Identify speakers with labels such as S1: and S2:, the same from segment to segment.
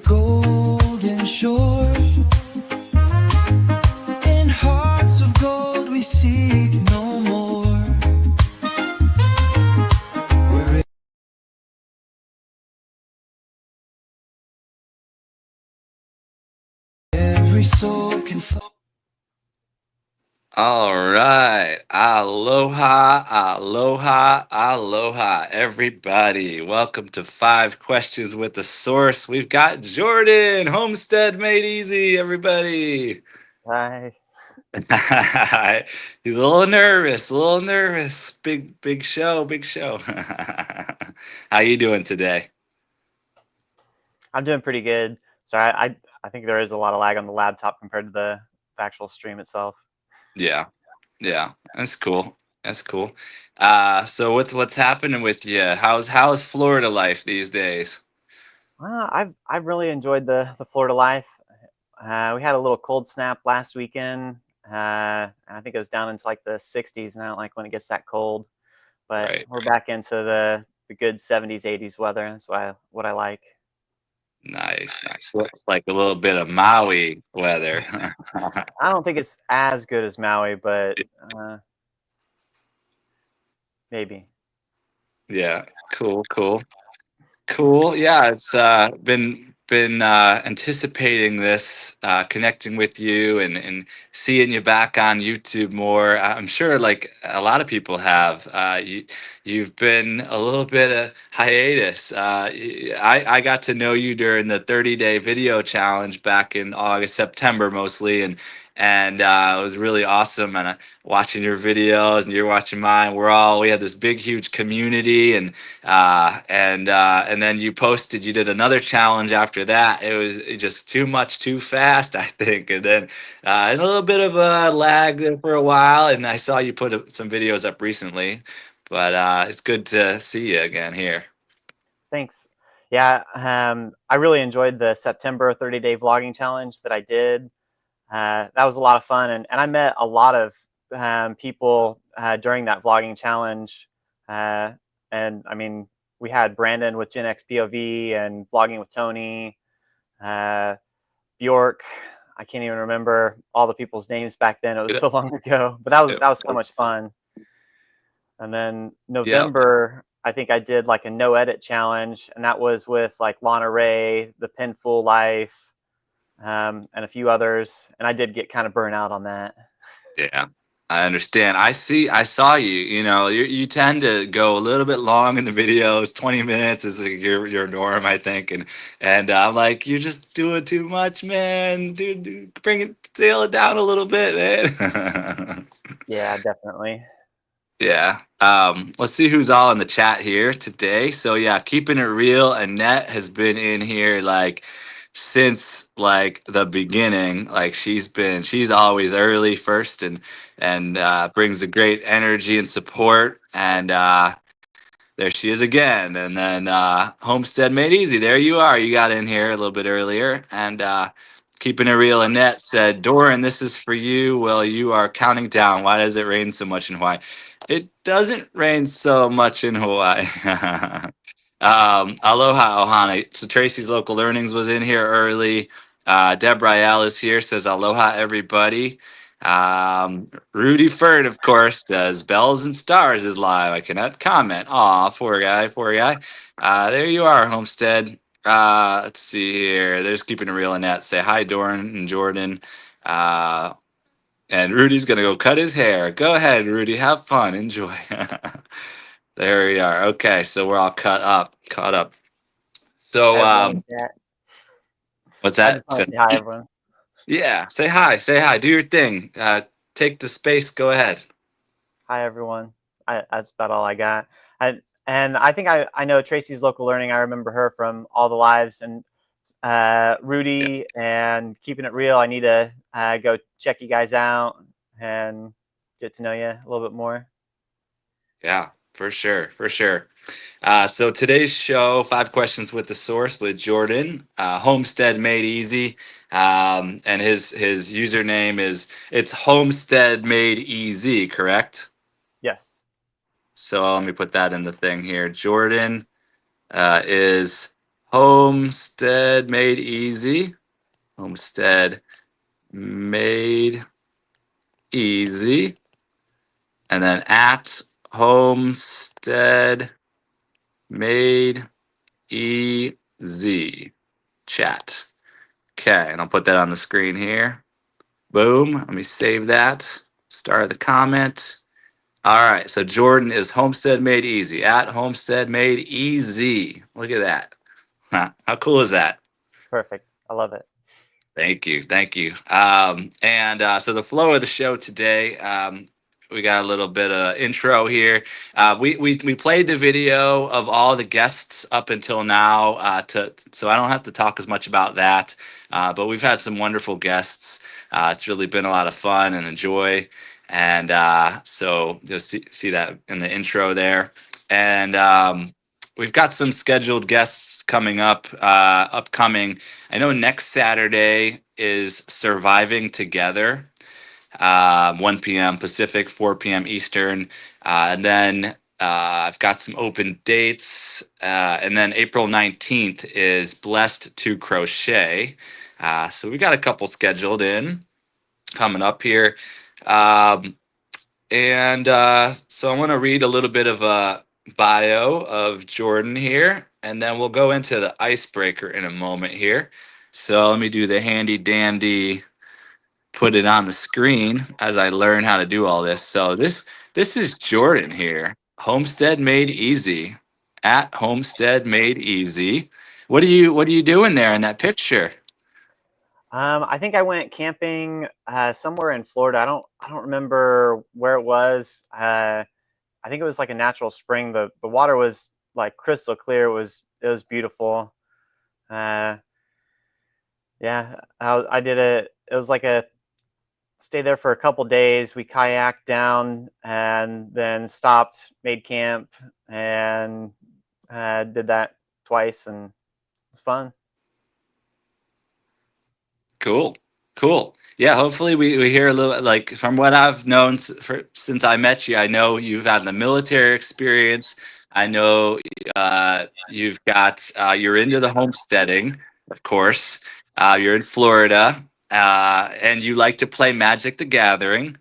S1: golden shore. In hearts of gold we seek no more. Where every soul can find.
S2: All right. Aloha, aloha, aloha, everybody. Welcome to Five Questions with the Source. We've got Jordan, Homestead Made Easy, everybody.
S3: Hi.
S2: He's a little nervous, a little nervous. Big show, big show. How you doing today?
S3: I'm doing pretty good. Sorry, I think there is a lot of lag on the laptop compared to the actual stream itself.
S2: Yeah, yeah, that's cool. That's cool. So what's happening with you? How's Florida life these days?
S3: I've really enjoyed the Florida life. We had a little cold snap last weekend. I think it was down into like the 60s, and I don't like when it gets that cold. But
S2: Right,
S3: we're
S2: right.
S3: back into the good 70s, 80s weather. That's what I like.
S2: Nice, nice. Like a little bit of Maui weather.
S3: I don't think it's as good as Maui, but maybe.
S2: Yeah, cool, cool. Cool. Yeah, it's been anticipating this, connecting with you and seeing you back on YouTube more. I'm sure like a lot of people have. You've been a little bit of hiatus. I got to know you during the 30-day video challenge back in August, September mostly, and it was really awesome. And watching your videos and you're watching mine, we had this big huge community and then you posted, you did another challenge after that. It was just too much too fast, I think, and then and a little bit of a lag there for a while, and I saw you put some videos up recently, but it's good to see you again here.
S3: Thanks. Yeah, I really enjoyed the September 30-day vlogging challenge that I did. That was a lot of fun, and I met a lot of people during that vlogging challenge. Uh, and I mean, we had Brandon with Gen X POV and vlogging with Tony, uh, Bjork. I can't even remember all the people's names back then. It was
S2: Yeah.
S3: so long ago, but that was so
S2: Yep.
S3: much fun. And then
S2: Yep.
S3: November, I think I did like a no edit challenge, and that was with like Lana Ray, The Pinful Life, and a few others. And I did get kind of burnt out on that.
S2: Yeah, I understand. I saw you. You tend to go a little bit long in the videos. 20 minutes is like your norm, I think. And I'm like, you're just doing too much, man. Dude, bring it, scale it down a little bit, man.
S3: Yeah, definitely.
S2: Yeah. Let's see who's all in the chat here today. So yeah, keeping it real. Annette has been in here like since like the beginning. Like she's always early first and brings a great energy and support. And there she is again. And then Homestead Made Easy. There you are. You got in here a little bit earlier. And keeping it real, Annette said, Doran, this is for you. Well, you are counting down. Why does it rain so much in Hawaii? It doesn't rain so much in Hawaii. Aloha, Ohana. So Tracy's Local Learnings was in here early. Deborah Ayala is here, says aloha, everybody. Rudy Ferd, of course, says Bells and Stars is live. I cannot comment. Aw, poor guy, poor guy. There you are, Homestead. Let's see here. They're just keeping it real. Annette, say hi, Doran and Jordan. Uh, and Rudy's gonna go cut his hair. Go ahead, Rudy. Have fun. Enjoy. There we are. Okay, so we're all caught up. So,
S3: Everyone in the chat.
S2: what's
S3: I
S2: that?
S3: just want to say hi, everyone.
S2: Yeah, say hi. Say hi. Do your thing. Take the space. Go ahead.
S3: Hi, everyone. That's about all I got. And I think I know Tracy's Local Learning. I remember her from all the lives, and
S2: Yeah,
S3: Rudy and Keeping It Real. I need to go check you guys out and get to know you a little bit more.
S2: yeah, for sure, for sure. So today's show, Five Questions with the Source with Jordan, Homestead Made Easy, and his username is it's Homestead Made Easy, correct?
S3: Yes.
S2: So let me put that in the thing here. Jordan is Homestead Made Easy. Homestead Made Easy. And then at Homestead Made Easy chat. Okay, and I'll put that on the screen here. Boom. Let me save that. Start the comment. All right. So Jordan is Homestead Made Easy at Homestead Made Easy. Look at that. Huh, how cool is that?
S3: Perfect. I love it.
S2: Thank you. Thank you. So the flow of the show today, we got a little bit of intro here. We played the video of all the guests up until now, so I don't have to talk as much about that. But we've had some wonderful guests. It's really been a lot of fun and a joy. And so you'll see that in the intro there. And we've got some scheduled guests coming up, upcoming. I know next Saturday is Surviving Together, 1 p.m. Pacific, 4 p.m. Eastern. And then I've got some open dates. And then April 19th is Blessed to Crochet. So we got a couple scheduled in coming up here. So I want to read a little bit of a bio of Jordan here, and then we'll go into the icebreaker in a moment here. So let me do the handy dandy, put it on the screen as I learn how to do all this. So this is Jordan here, Homestead Made Easy, at Homestead Made Easy. What are you doing there in that picture?
S3: I think I went camping somewhere in Florida. I don't remember where it was. I think it was like a natural spring. The water was like crystal clear. It was beautiful. Yeah, I did it. It was like a stay there for a couple days. We kayaked down and then stopped, made camp, and did that twice, and it was fun.
S2: Cool. Yeah, hopefully we hear a little, like, from what I've known since I met you. I know you've had the military experience. I know you've got you're into the homesteading, of course. You're in Florida, and you like to play Magic the Gathering.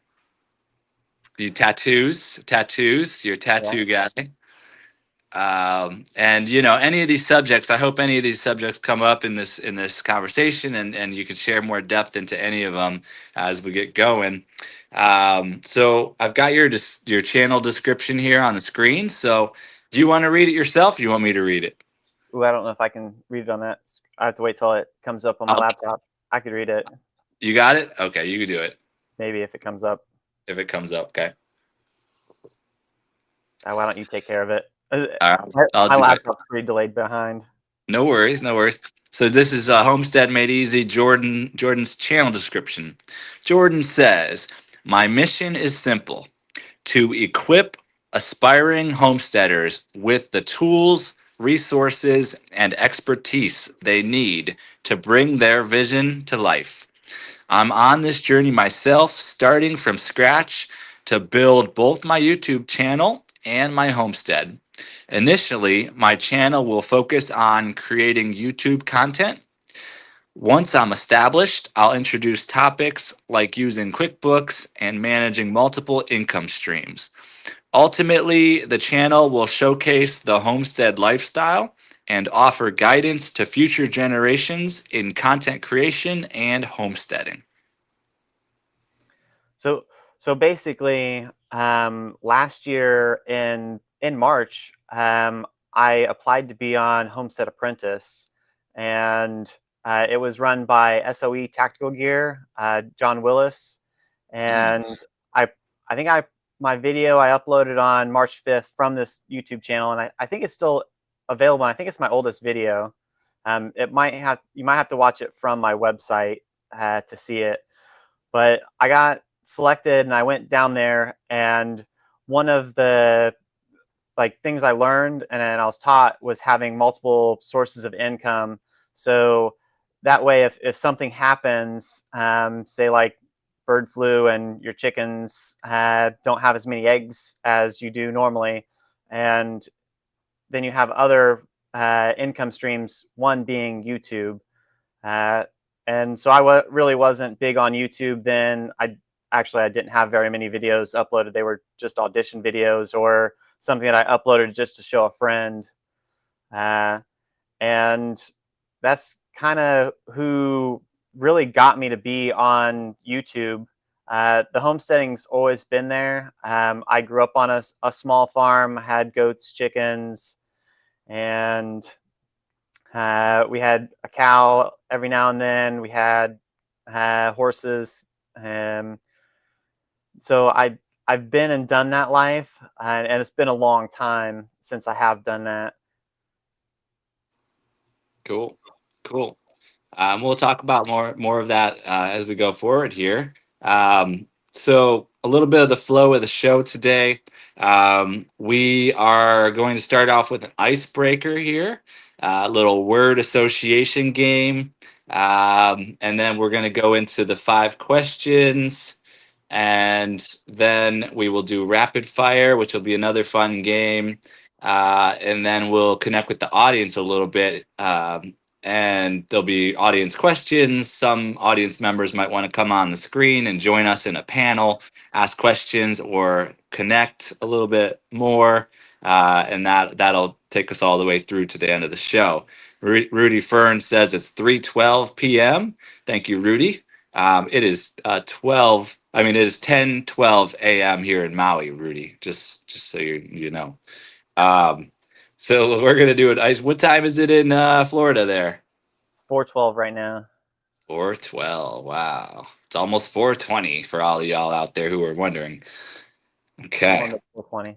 S2: You tattoos. You're a tattoo guy. And any of these subjects, I hope any of these subjects come up in this conversation, and you can share more depth into any of them as we get going. So I've got your channel description here on the screen. So do you want to read it yourself, or do you want me to read it?
S3: Ooh, I don't know if I can read it on that. I have to wait till it comes up on my laptop. I could read it.
S2: You got it? Okay, you can do it.
S3: Maybe if it comes up.
S2: If it comes up, okay.
S3: Why don't you take care of it?
S2: All right,
S3: my laptop's pretty delayed behind.
S2: No worries. So this is Homestead Made Easy, Jordan's channel description. Jordan says, "My mission is simple: to equip aspiring homesteaders with the tools, resources, and expertise they need to bring their vision to life. I'm on this journey myself, starting from scratch to build both my YouTube channel and my homestead. Initially, my channel will focus on creating YouTube content. Once I'm established, I'll introduce topics like using QuickBooks and managing multiple income streams. Ultimately, the channel will showcase the homestead lifestyle and offer guidance to future generations in content creation and homesteading."
S3: So basically, last year in March, I applied to be on Homestead Apprentice, and it was run by SOE Tactical Gear, John Willis, and I think my video I uploaded on March 5th from this YouTube channel, and I think it's still available. I think it's my oldest video. You might have to watch it from my website to see it, but I got selected and I went down there, and one of the things I learned and I was taught was having multiple sources of income. So that way, if something happens, say like bird flu and your chickens don't have as many eggs as you do normally, and then you have other income streams, one being YouTube. Uh, and so I really wasn't big on YouTube then. I didn't have very many videos uploaded. They were just audition videos or something that I uploaded just to show a friend. And that's kind of who really got me to be on YouTube. The homesteading's always been there. I grew up on a small farm, had goats, chickens, and we had a cow every now and then. We had horses. So I've been and done that life, and it's been a long time since I have done that.
S2: Cool. Cool. We'll talk about more of that as we go forward here. So a little bit of the flow of the show today. We are going to start off with an icebreaker here, a little word association game, and then we're going to go into the 5 questions, and then we will do rapid fire, which will be another fun game, and then we'll connect with the audience a little bit. And there'll be audience questions. Some audience members might want to come on the screen and join us in a panel, ask questions, or connect a little bit more. And that'll take us all the way through to the end of the show. Rudy Fern says it's 3:12 p.m. Thank you, Rudy. It is 12. I mean, it is 10:12 a.m. here in Maui, Rudy. Just so you know. So we're gonna do it. What time is it in Florida there?
S3: It's 4:12 right now.
S2: 4:12. Wow, it's almost 4:20 for all of y'all out there who are wondering. Okay.
S3: 4:20.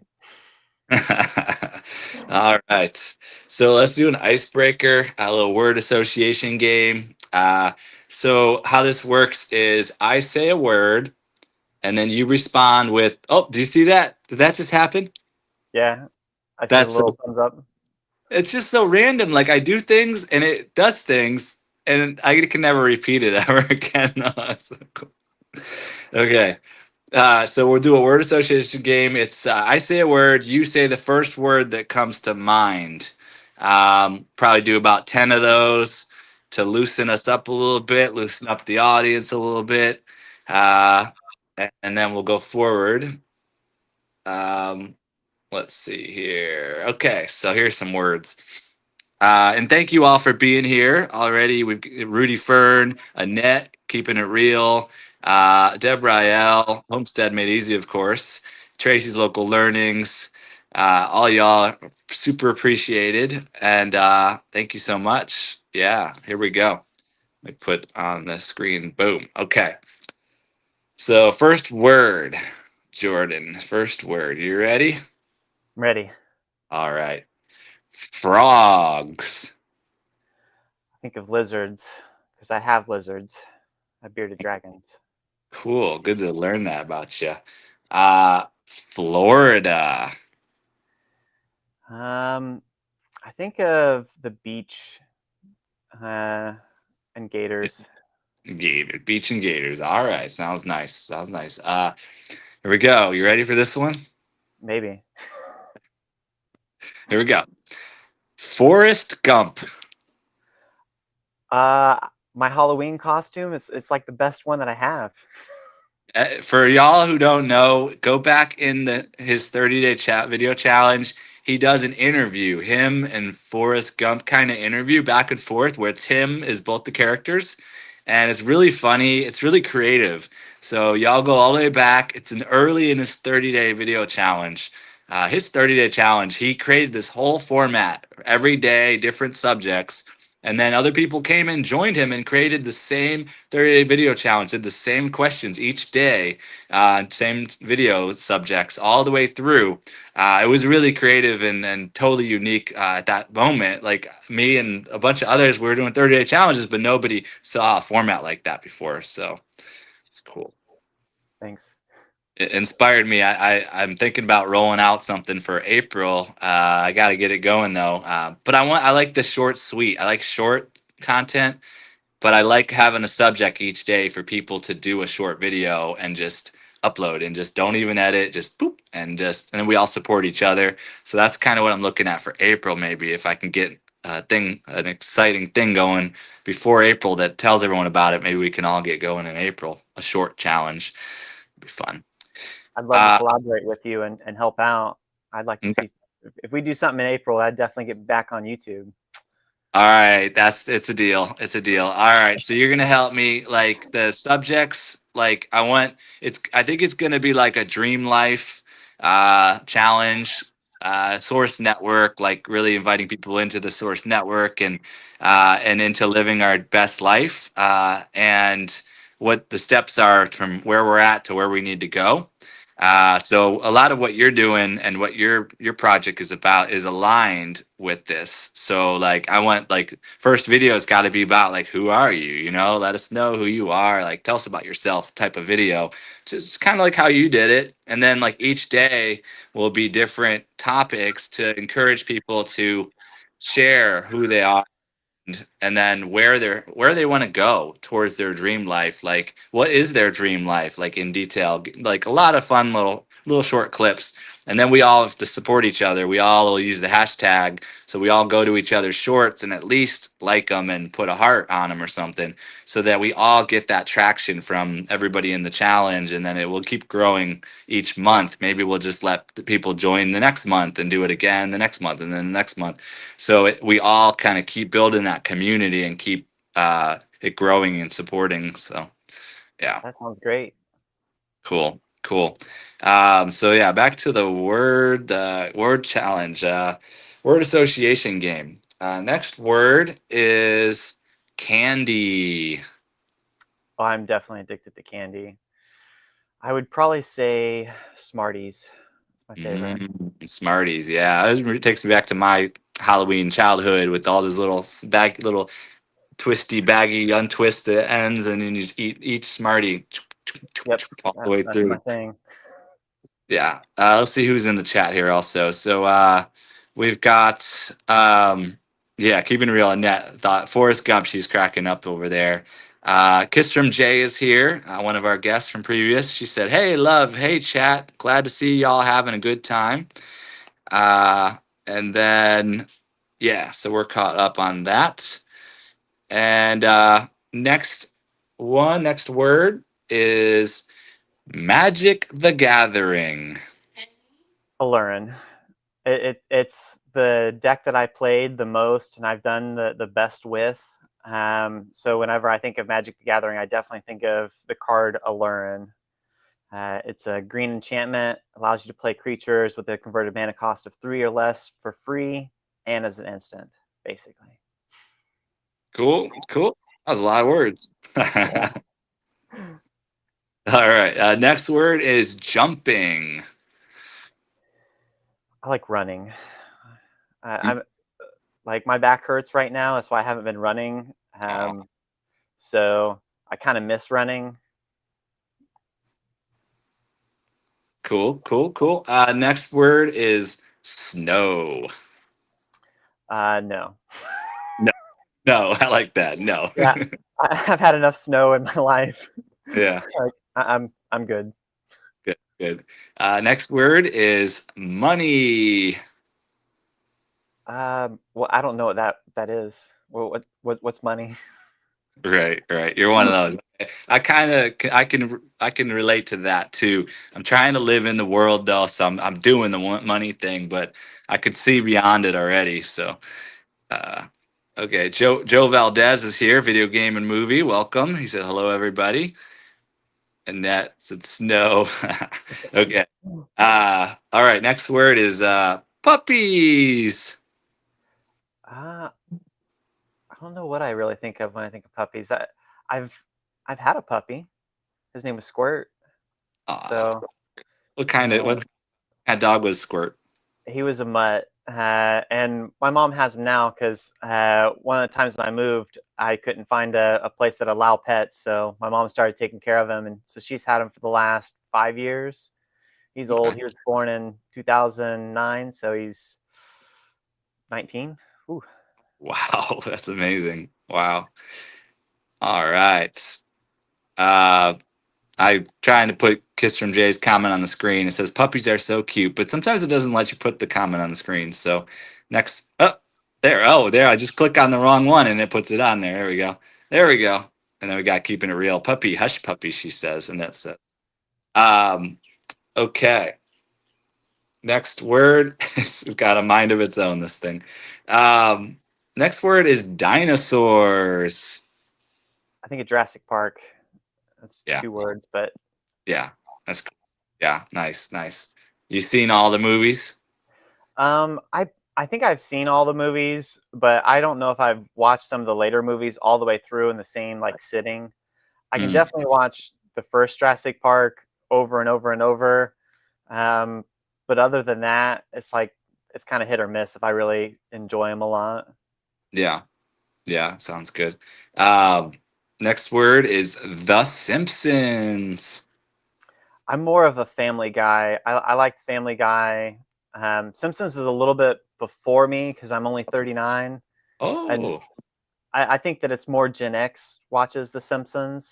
S2: All right. So let's do an icebreaker, a little word association game. So how this works is I say a word, and then you respond with, "Oh, do you see that? Did that just happen?"
S3: Yeah, I see
S2: That's
S3: the little thumbs up.
S2: It's just so random. Like I do things and it does things, and I can never repeat it ever again. So cool. Okay. So we'll do a word association game. It's I say a word, you say the first word that comes to mind. Probably do about 10 of those to loosen us up a little bit, loosen up the audience a little bit, and then we'll go forward. Let's see here. Okay, so here's some words. And thank you all for being here already. We've Rudy Fern, Annette, keeping it real, Deb Rael, Homestead Made Easy, of course, Tracy's Local Learnings. All y'all are super appreciated, and thank you so much. Yeah, here we go. Let me put on the screen. Boom. Okay. So first word, Jordan. First word. You ready?
S3: I'm ready.
S2: All right. Frogs.
S3: Think of lizards because I have lizards. I have bearded dragons.
S2: Cool. Good to learn that about you. Florida.
S3: I think of the beach and gators.
S2: Gator. Beach and gators. All right. Sounds nice. Sounds nice. Here we go. You ready for this one?
S3: Maybe.
S2: Here we go. Forrest Gump.
S3: My Halloween costume it's like the best one that I have.
S2: For y'all who don't know, go back in his 30-day chat video challenge. He does an interview, him and Forrest Gump kind of interview back and forth, where it's him as both the characters, and it's really funny. It's really creative. So y'all go all the way back. It's an early in his 30-day video challenge. His 30-day challenge, he created this whole format every day, different subjects. And then other people came and joined him and created the same 30-day video challenge, did the same questions each day, same video subjects all the way through. It was really creative and totally unique at that moment. Like me and a bunch of others, we were doing 30-day challenges, but nobody saw a format like that before. So it's cool.
S3: Thanks.
S2: It inspired me. I'm thinking about rolling out something for April. I got to get it going though. But I like the short, sweet. I like short content, but I like having a subject each day for people to do a short video and just upload and just don't even edit, just boop and then we all support each other. So that's kind of what I'm looking at for April. Maybe if I can get an exciting thing going before April that tells everyone about it. Maybe we can all get going in April. A short challenge, be fun.
S3: I'd love to
S2: Uh,
S3: collaborate with you and help out. I'd like to
S2: okay.
S3: see if we do something in April. I'd definitely get back on YouTube.
S2: All right, it's a deal. It's a deal. All right, so you're gonna help me like the subjects. Like I think it's gonna be like a dream life challenge, source network, like really inviting people into the source network and into living our best life and what the steps are from where we're at to where we need to go. So a lot of what you're doing and what your project is about is aligned with this. So like I want like first video has got to be about like who are you? You know, let us know who you are. Like tell us about yourself type of video. Just kind of like how you did it. And then like each day will be different topics to encourage people to share who they are and then where they want to go towards their dream life, like what is their dream life, like in detail, like a lot of fun little short clips. And then we all have to support each other. We all will use the hashtag, so we all go to each other's shorts and at least like them and put a heart on them or something, so that we all get that traction from everybody in the challenge. And then it will keep growing each month. Maybe we'll just let the people join the next month and do it again the next month and then the next month. So we all kind of keep building that community and keep it growing and supporting. So yeah,
S3: That sounds great.
S2: cool. So yeah, back to the word challenge, word association game. Next word is candy.
S3: Oh, I'm definitely addicted to candy. I would probably say Smarties. It's my favorite.
S2: Smarties, yeah. It takes me back to my Halloween childhood with all those little twisty, baggy, untwist the ends, and then you just eat each Smartie
S3: Yep,
S2: all the way
S3: that's my
S2: through.
S3: thing.
S2: Yeah. Let's see who's in the chat here also. So we've got yeah, keeping it real. Annette thought Forrest Gump, she's cracking up over there. Kiss from Jay is here, one of our guests from previous. She said, "Hey, love. Hey, chat. Glad to see y'all having a good time." And then, yeah, so we're caught up on that. And next word is Magic the Gathering.
S3: Alurin. It's the deck that I played the most and I've done the best with. So whenever I think of Magic the Gathering, I definitely think of the card Alurin. It's a green enchantment, allows you to play creatures with a converted mana cost of 3 or less for free and as an instant, basically.
S2: Cool. That was a lot of words.
S3: Yeah.
S2: All right. Next word is jumping.
S3: I like running. I'm like my back hurts right now. That's why I haven't been running. So I kind of miss running.
S2: Cool. Next word is snow.
S3: No.
S2: No, I like that. No.
S3: Yeah, I've had enough snow in my life.
S2: Yeah.
S3: Like, I'm good.
S2: Good. Next word is money.
S3: Well, I don't know what that is. What's money?
S2: Right. You're one of those. I can relate to that too. I'm trying to live in the world though, so I'm doing the money thing, but I could see beyond it already. So, okay, Joe Valdez is here, video game and movie. Welcome. He said hello, everybody. Annette said snow. Okay. All right. Next word is puppies.
S3: I don't know what I really think of when I think of puppies. I've had a puppy. His name was Squirt.
S2: Aw,
S3: So
S2: what kind of dog was Squirt?
S3: he was a mutt, and my mom has him now because one of the times when I moved, I couldn't find a place that allowed pets. So my mom started taking care of him, and so she's had him for the last 5 years. He's old.
S2: Okay.
S3: He was born in 2009, so he's 19. Ooh.
S2: Wow, that's amazing. Wow. All right. I'm trying to put Kiss from Jay's comment on the screen. It says puppies are so cute, but sometimes it doesn't let you put the comment on the screen. So next, oh, There. Oh, there. I just click on the wrong one and it puts it on there. There we go. There we go. And then we got keeping it real. Puppy, hush puppy, she says. And that's it. Um, okay. Next word. It's got a mind of its own, this thing. Um, Next word is dinosaurs.
S3: I think at Jurassic Park. That's
S2: Yeah.
S3: 2 words, but
S2: Yeah. That's cool. Yeah. Nice. Nice. You seen all the movies?
S3: I think I've seen all the movies, but I don't know if I've watched some of the later movies all the way through in the same like sitting. I can
S2: Mm,
S3: definitely watch the first Jurassic Park over and over and over. Um, but other than that, it's like it's kind of hit or miss if I really enjoy them a lot.
S2: yeah. Yeah. Sounds good. Um, Next word is The Simpsons.
S3: I'm more of a Family Guy. I liked Family Guy. Simpsons is a little bit before me because I'm only 39, and
S2: Oh,
S3: I think that it's more Gen X watches The Simpsons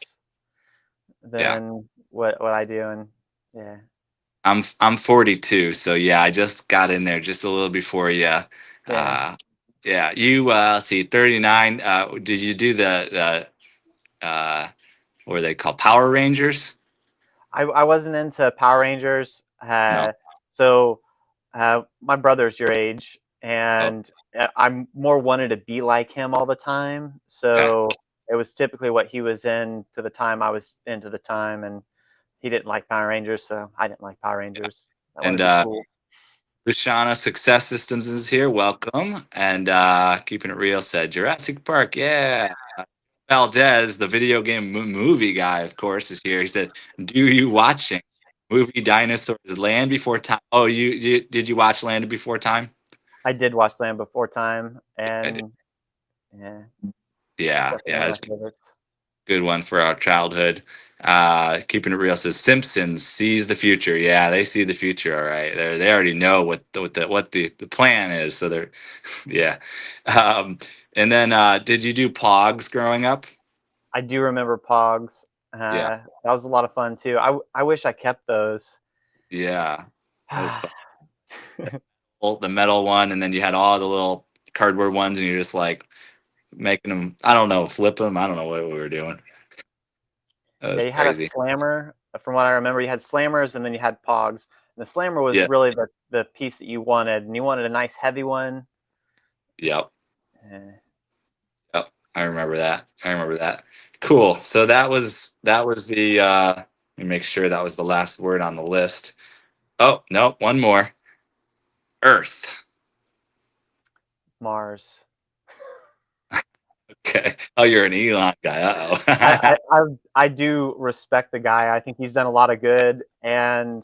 S2: yeah.
S3: than what I do. And yeah,
S2: I'm 42, so yeah, I just got in there just a little before you.
S3: yeah.
S2: Yeah, you let's see, 39. Did you do the what are they called? Power Rangers?
S3: I wasn't into Power Rangers.
S2: No.
S3: So my brother's your age,
S2: Oh,
S3: and I'm more wanted to be like him all the time.
S2: okay.
S3: So it was typically what he was in to the time I was into the time, and he didn't like Power Rangers, so I didn't like Power Rangers. I want
S2: And
S3: to be cool.
S2: Luciana Success Systems is here. Welcome. And Keeping It Real said Jurassic Park. Yeah. Valdez, the video game movie guy, of course, is here. He said, "Do you watching movie Dinosaurs Land Before Time?" Oh, you did you watch Land Before Time?
S3: I did watch Land Before Time,
S2: I did.
S3: and yeah,
S2: Yeah,
S3: definitely
S2: yeah,
S3: one
S2: it's
S3: of my favorites.
S2: good one for our childhood. Keeping it real says Simpsons sees the future. Yeah, they see the future. All right, they already know what the plan is. So they're yeah. Um, and then did you do Pogs growing up?
S3: I do remember Pogs.
S2: Yeah,
S3: That was a lot of fun too. I wish I kept those.
S2: yeah, that was fun. The metal one, and then you had all the little cardboard ones, and you're just like making them. I don't know, flip them. I don't know what we were doing. That
S3: Yeah,
S2: was
S3: you had a
S2: crazy.
S3: slammer. From what I remember, you had slammers and then you had pogs. And the slammer was
S2: Yeah.
S3: really the piece that you wanted, and you wanted a nice heavy one.
S2: Yep.
S3: Eh,
S2: Yep, I remember that. I remember that. Cool. So that was the let me make sure that was the last word on the list. Oh, no, one more. Earth.
S3: Mars.
S2: Okay. Oh, you're an Elon guy.
S3: I,
S2: Uh-oh.
S3: I I I do respect the guy. I think he's done a lot of good, and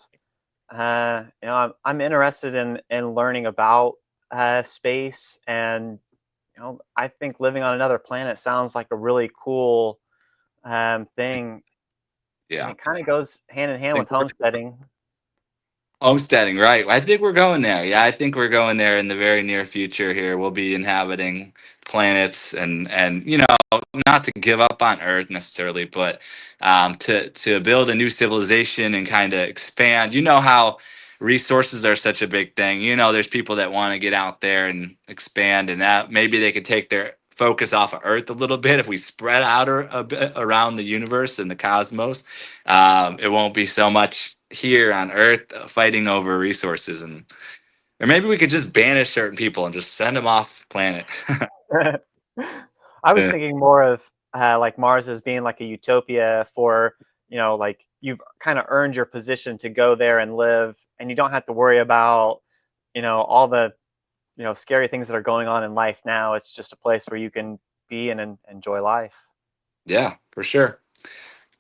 S3: I'm interested in learning about space, and I think living on another planet sounds like a really cool thing, and
S2: Yeah.
S3: it kind of goes hand in
S2: I
S3: hand
S2: think
S3: with homesteading.
S2: homesteading, right. I think we're going there. Yeah, I think we're going there in the very near future here. We'll be inhabiting planets and not to give up on Earth necessarily, but to build a new civilization and kind of expand. You know how resources are such a big thing. There's people that want to get out there and expand, and that maybe they could take their focus off of Earth a little bit if we spread out a bit around the universe and the cosmos. It won't be so much here on Earth fighting over resources, and or maybe we could just banish certain people and just send them off planet.
S3: I was
S2: Yeah.
S3: thinking more of like Mars as being like a utopia for, like you've kind of earned your position to go there and live, and you don't have to worry about, all the, scary things that are going on in life now. It's just a place where you can be and enjoy life.
S2: Yeah, for sure.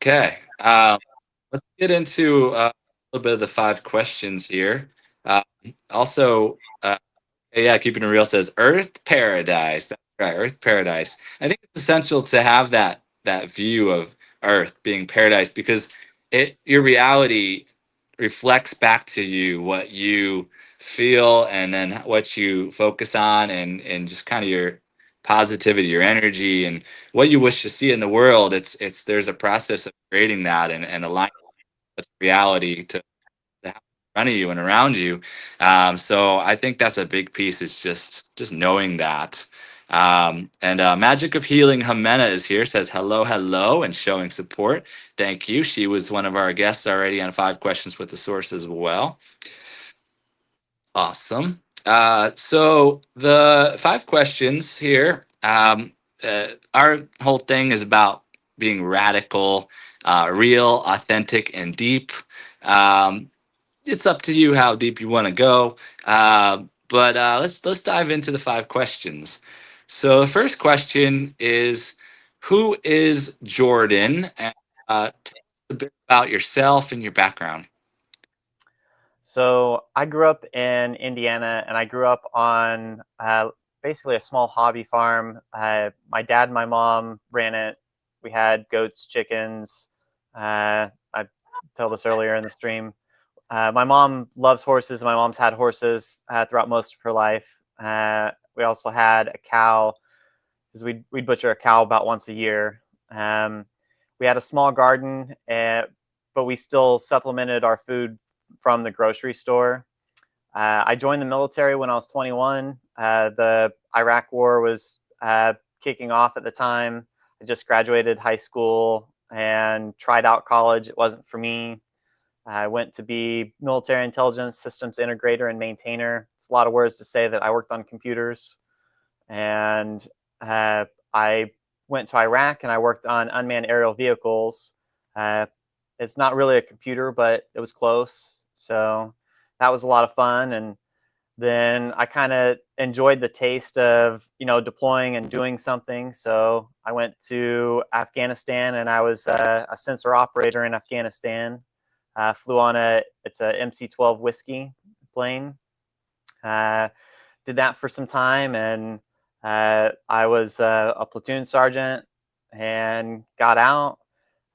S2: Okay, let's get into a little bit of the 5 questions here. Uh, Also, yeah, keeping it real says Earth Paradise. That's right, Earth Paradise. I think it's essential to have that view of Earth being paradise because your reality reflects back to you what you feel and then what you focus on and just kind of your positivity, your energy, and what you wish to see in the world. It's there's a process of creating that and aligning with reality to happen. front of you and around you. So I think that's a big piece. Is just knowing that. And Magic of Healing Jimena is here. Says hello, hello, and showing support. Thank you. She was one of our guests already on 5 Questions with the Source as well. Awesome. So the 5 questions here. Our whole thing is about being radical, real, authentic, and deep. Um, it's up to you how deep you want to go. But let's dive into the 5 questions. So the first question is, who is Jordan? And tell us a bit about yourself and your background.
S3: So I grew up in Indiana, and I grew up on basically a small hobby farm. My dad and my mom ran it. We had goats, chickens. I told this earlier in the stream. My mom loves horses. My mom's had horses throughout most of her life. We also had a cow, because we'd butcher a cow about once a year. We had a small garden, but we still supplemented our food from the grocery store. I joined the military when I was 21. The Iraq War was kicking off at the time. I just graduated high school and tried out college. It wasn't for me. I went to be military intelligence systems integrator and maintainer. It's a lot of words to say that I worked on computers. And I went to Iraq and I worked on unmanned aerial vehicles. It's not really a computer, but it was close. So that was a lot of fun. And then I kind of enjoyed the taste of, deploying and doing something. So I went to Afghanistan, and I was a sensor operator in Afghanistan. Flew on it's a MC-12 Whiskey plane. Did that for some time, and I was a platoon sergeant and got out.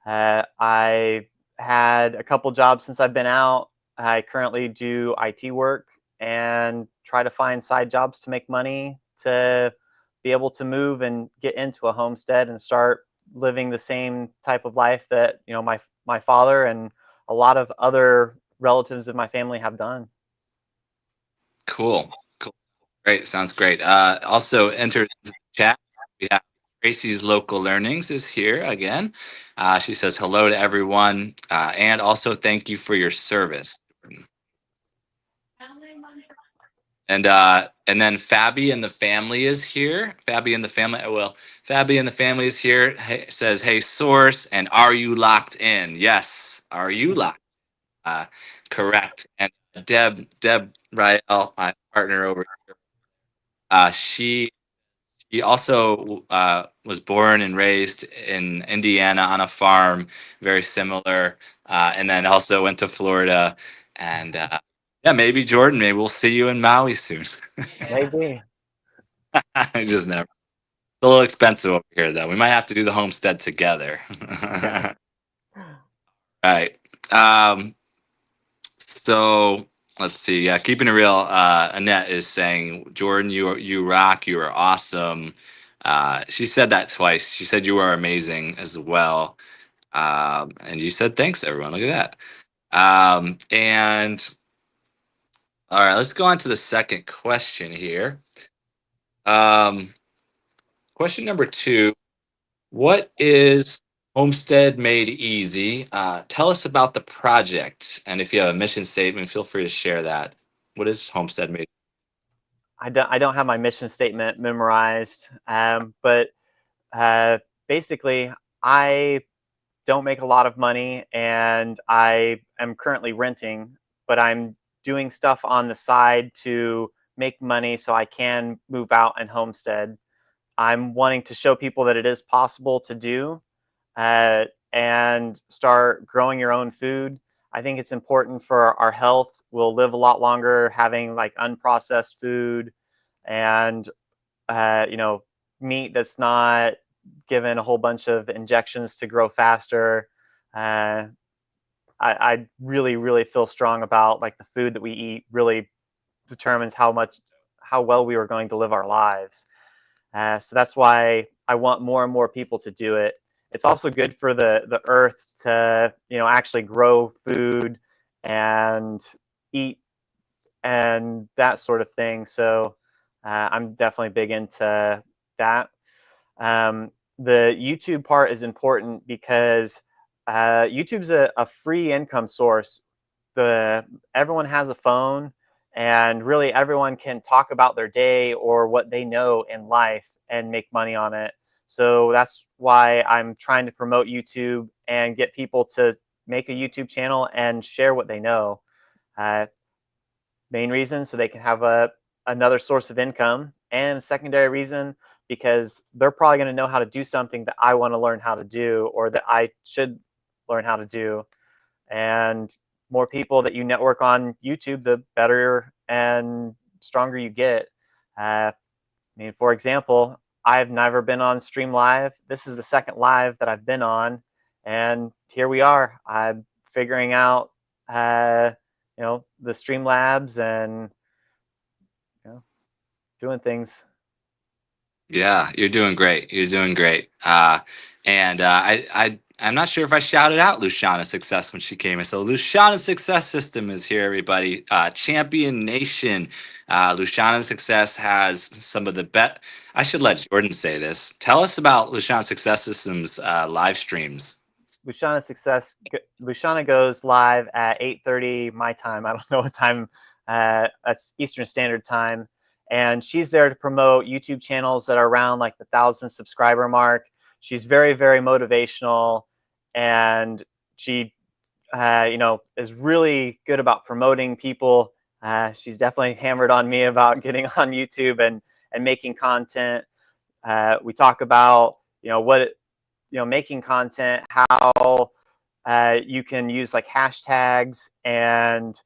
S3: I had a couple jobs since I've been out. I currently do IT work and try to find side jobs to make money to be able to move and get into a homestead and start living the same type of life that my father and a lot of other relatives of my family have done.
S2: Cool. Great. Sounds great. Also enter the chat. We have Tracy's Local Learnings is here again. She says hello to everyone, and also thank you for your service. And then Fabi and the family is here. Fabi and the family is here. Hey, says, "Hey, Source, and are you locked in?" Yes. Are you locked? Correct. And Deb Rael, my partner over here. She also was born and raised in Indiana on a farm, very similar, and then also went to Florida. And yeah, maybe Jordan, maybe we'll see you in Maui soon.
S3: Maybe.
S2: I just never. It's a little expensive over here, though. We might have to do the homestead together. Right. So let's see. Yeah, keeping it real. Annette is saying, Jordan, you rock. You are awesome. She said that twice. She said you are amazing as well. And you said thanks, everyone. Look at that. And all right, let's go on to the second question here. Question number 2. What is Homestead Made Easy? Tell us about the project. And if you have a mission statement, feel free to share that. What is Homestead Made?
S3: I don't have my mission statement memorized, but basically, I don't make a lot of money, and I am currently renting, but I'm doing stuff on the side to make money so I can move out and homestead. I'm wanting to show people that it is possible to do and start growing your own food. I think it's important for our health. We'll live a lot longer having like unprocessed food and meat that's not given a whole bunch of injections to grow faster. I really, really feel strong about like the food that we eat really determines how well we are going to live our lives. So that's why I want more and more people to do it. It's also good for the earth to actually grow food and eat and that sort of thing. So I'm definitely big into that. The YouTube part is important because YouTube's a free income source. Everyone has a phone, and really everyone can talk about their day or what they know in life and make money on it. So that's why I'm trying to promote YouTube and get people to make a YouTube channel and share what they know. Uh, Main reason so they can have another source of income, and secondary reason because they're probably going to know how to do something that I want to learn how to do, or that I should learn how to do. And more people that you network on YouTube, the better and stronger you get. I mean, for example, I've never been on Stream Live. This is the second live that I've been on, and here we are. I'm figuring out, the Streamlabs and doing things.
S2: Yeah, you're doing great. You're doing great. I'm not sure if I shouted out Luciana's success when she came in. So Luciana's success system is here, everybody. Champion Nation. Luciana's success has some of the best. I should let Jordan say this. Tell us about Luciana's success system's live streams.
S3: Luciana goes live at 8:30 my time. I don't know what time. That's Eastern Standard Time, and she's there to promote YouTube channels that are around like the 1,000 subscriber mark. She's very, very motivational, and she, is really good about promoting people. She's definitely hammered on me about getting on YouTube and making content. We talk about making content, how you can use like hashtags and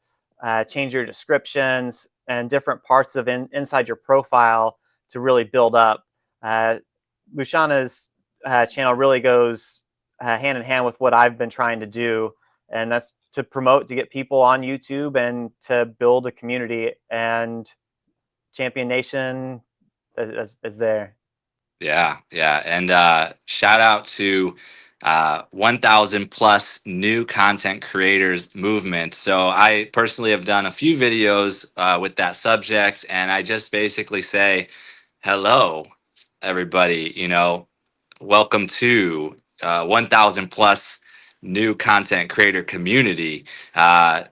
S3: change your descriptions and different parts of inside your profile to really build up. Luciana's channel really goes hand in hand with what I've been trying to do, and that's to promote, to get people on YouTube and to build a community. And Champion Nation is there.
S2: Yeah, yeah. And shout out to 1,000 plus new content creators movement. So I personally have done a few videos with that subject, and I just basically say, hello, everybody. Welcome to 1,000 plus new content creator community. I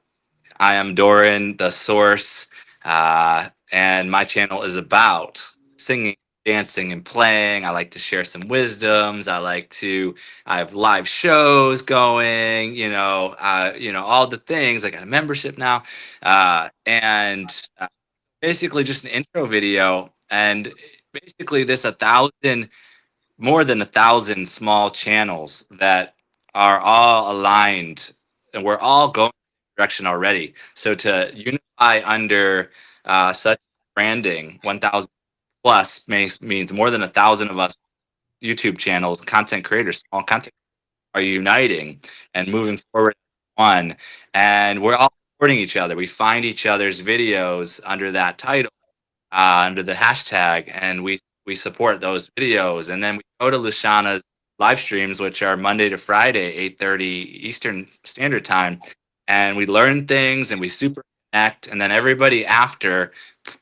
S2: am Doran, the source, and my channel is about singing, dancing, and playing. I like to share some wisdoms. I have live shows going. All the things. I got a membership now, and basically just an intro video. And basically, this more than 1,000 small channels that are all aligned, and we're all going direction already. So to unify under such branding, 1,000 plus means more than 1,000 of us YouTube channels, content creators, small content are uniting and moving forward as one. And we're all supporting each other. We find each other's videos under that title, under the hashtag, and we support those videos. And then we go to Luciana's live streams, which are Monday to Friday, 8:30 Eastern Standard Time, and we learn things and we super connect. And then everybody after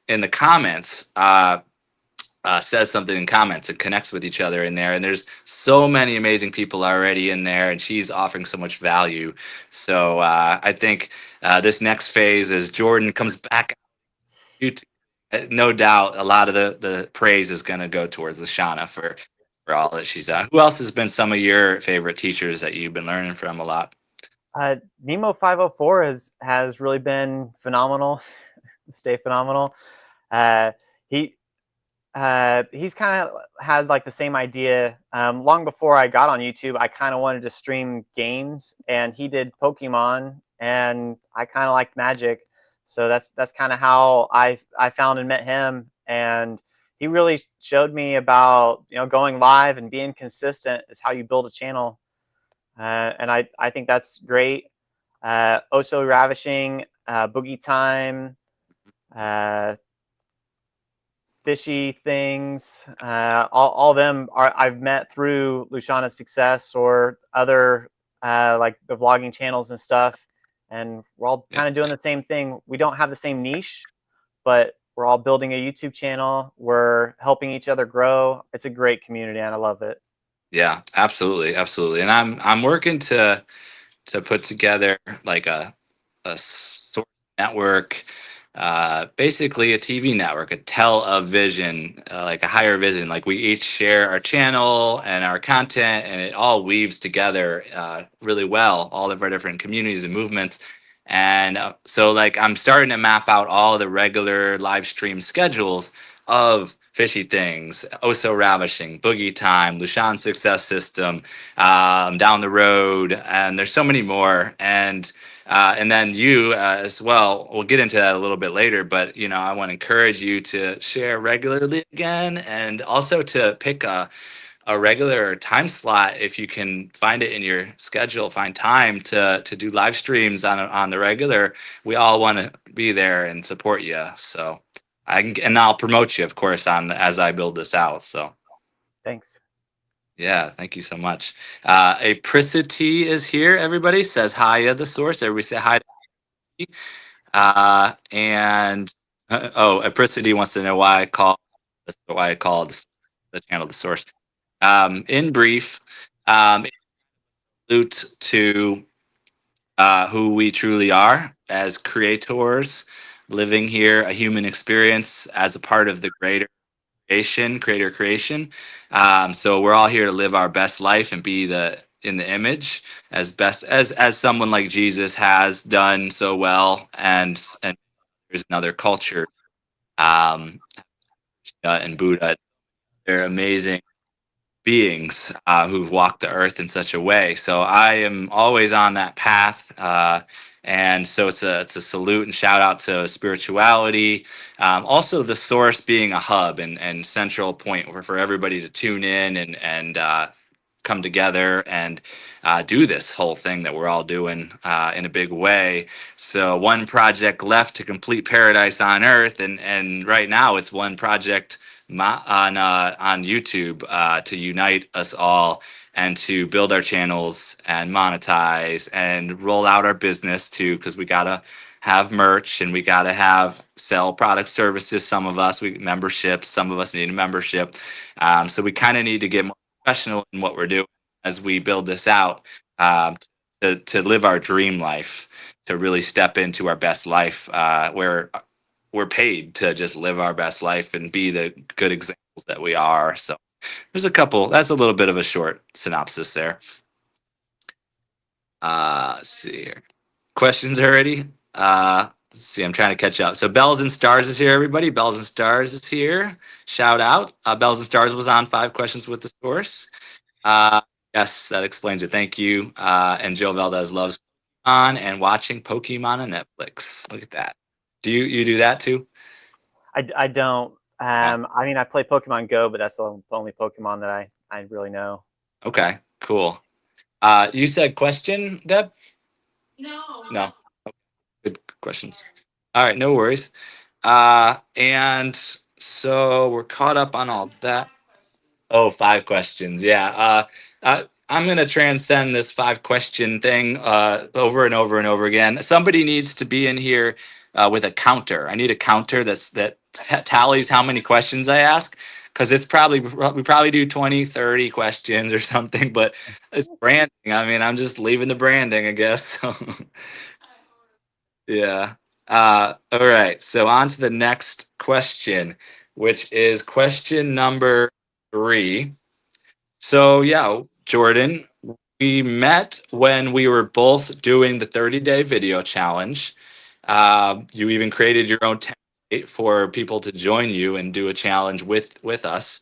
S2: in the comments says something in comments and connects with each other in there. And there's so many amazing people already in there, and she's offering so much value. So I think this next phase, as Jordan comes back on YouTube, no doubt a lot of the praise is going to go towards Lashana for all that she's done. Who else has been some of your favorite teachers that you've been learning from a lot?
S3: Nemo 504 has really been phenomenal. Stay phenomenal. He's kind of had like the same idea. Long before I got on YouTube, I kind of wanted to stream games, and he did Pokemon, and I kind of liked Magic. So that's kind of how I found and met him. And he really showed me about, going live and being consistent is how you build a channel. And I think that's great. Oso Ravishing, Boogie Time, Fishy Things, all of them I've met through Luciana's success or other like the vlogging channels and stuff. and we're all kind of doing the same thing. We don't have the same niche, but we're all building a YouTube channel. We're helping each other grow. It's a great community, and I love it.
S2: Yeah, absolutely, absolutely. And I'm working to put together like a sort of network, basically a TV network, a television, like a higher vision. Like we each share our channel and our content, and it all weaves together really well, all of our different communities and movements. And so, like, I'm starting to map out all the regular live stream schedules of Fishy Things, Oh So Ravishing, Boogie Time, Lushan Success System, Down the Road, and there's so many more. And then you as well. We'll get into that a little bit later, but I want to encourage you to share regularly again, and also to pick a regular time slot if you can find it in your schedule. Find time to do live streams on the regular. We all want to be there and support you. So and I'll promote you, of course, on as I build this out. So.
S3: Thanks.
S2: Yeah, thank you so much. Apricity is here. Everybody says hi at the source. Everybody say hi. And Apricity wants to know why I call the channel the source. In brief, salute to who we truly are as creators, living here a human experience as a part of the greater creator creation. So we're all here to live our best life and be in the image as best as someone like Jesus has done so well, and there's another culture, and Buddha. They're amazing beings who've walked the earth in such a way. So I am always on that path. And so it's a salute and shout out to spirituality. Also, the source being a hub and central point for everybody to tune in and come together and do this whole thing that we're all doing in a big way. So one project left to complete paradise on earth, and right now it's one project on YouTube to unite us all and to build our channels and monetize and roll out our business too, because we gotta have merch and we gotta have sell product services. Some of us we memberships, some of us need a membership. So we kind of need to get more professional in what we're doing as we build this out, to live our dream life, to really step into our best life, where we're paid to just live our best life and be the good examples that we are. So there's that's a little bit of a short synopsis there. Let's see here. Questions already? Let's see, I'm trying to catch up. So Bells and Stars is here, everybody. Bells and Stars is here. Shout out. Bells and Stars was on 5 Questions with the Source. Yes, that explains it. Thank you. And Joe Valdez loves on and watching Pokemon on Netflix. Look at that. Do you do that too?
S3: I don't. I mean, I play Pokemon Go, but that's the only Pokemon that I really know.
S2: Okay, cool. You said question, Deb? No. Good questions. All right, no worries. And so we're caught up on all that. Oh, 5 questions. Yeah. I'm going to transcend this 5-question thing over and over and over again. Somebody needs to be in here with a counter. I need a counter that tallies how many questions I ask, because we probably do 20, 30 questions or something, but it's branding. I mean, I'm just leaving the branding, I guess. Yeah. All right. So on to the next question, which is question number 3. So yeah, Jordan, we met when we were both doing the 30-day video challenge. You even created your own template for people to join you and do a challenge with us.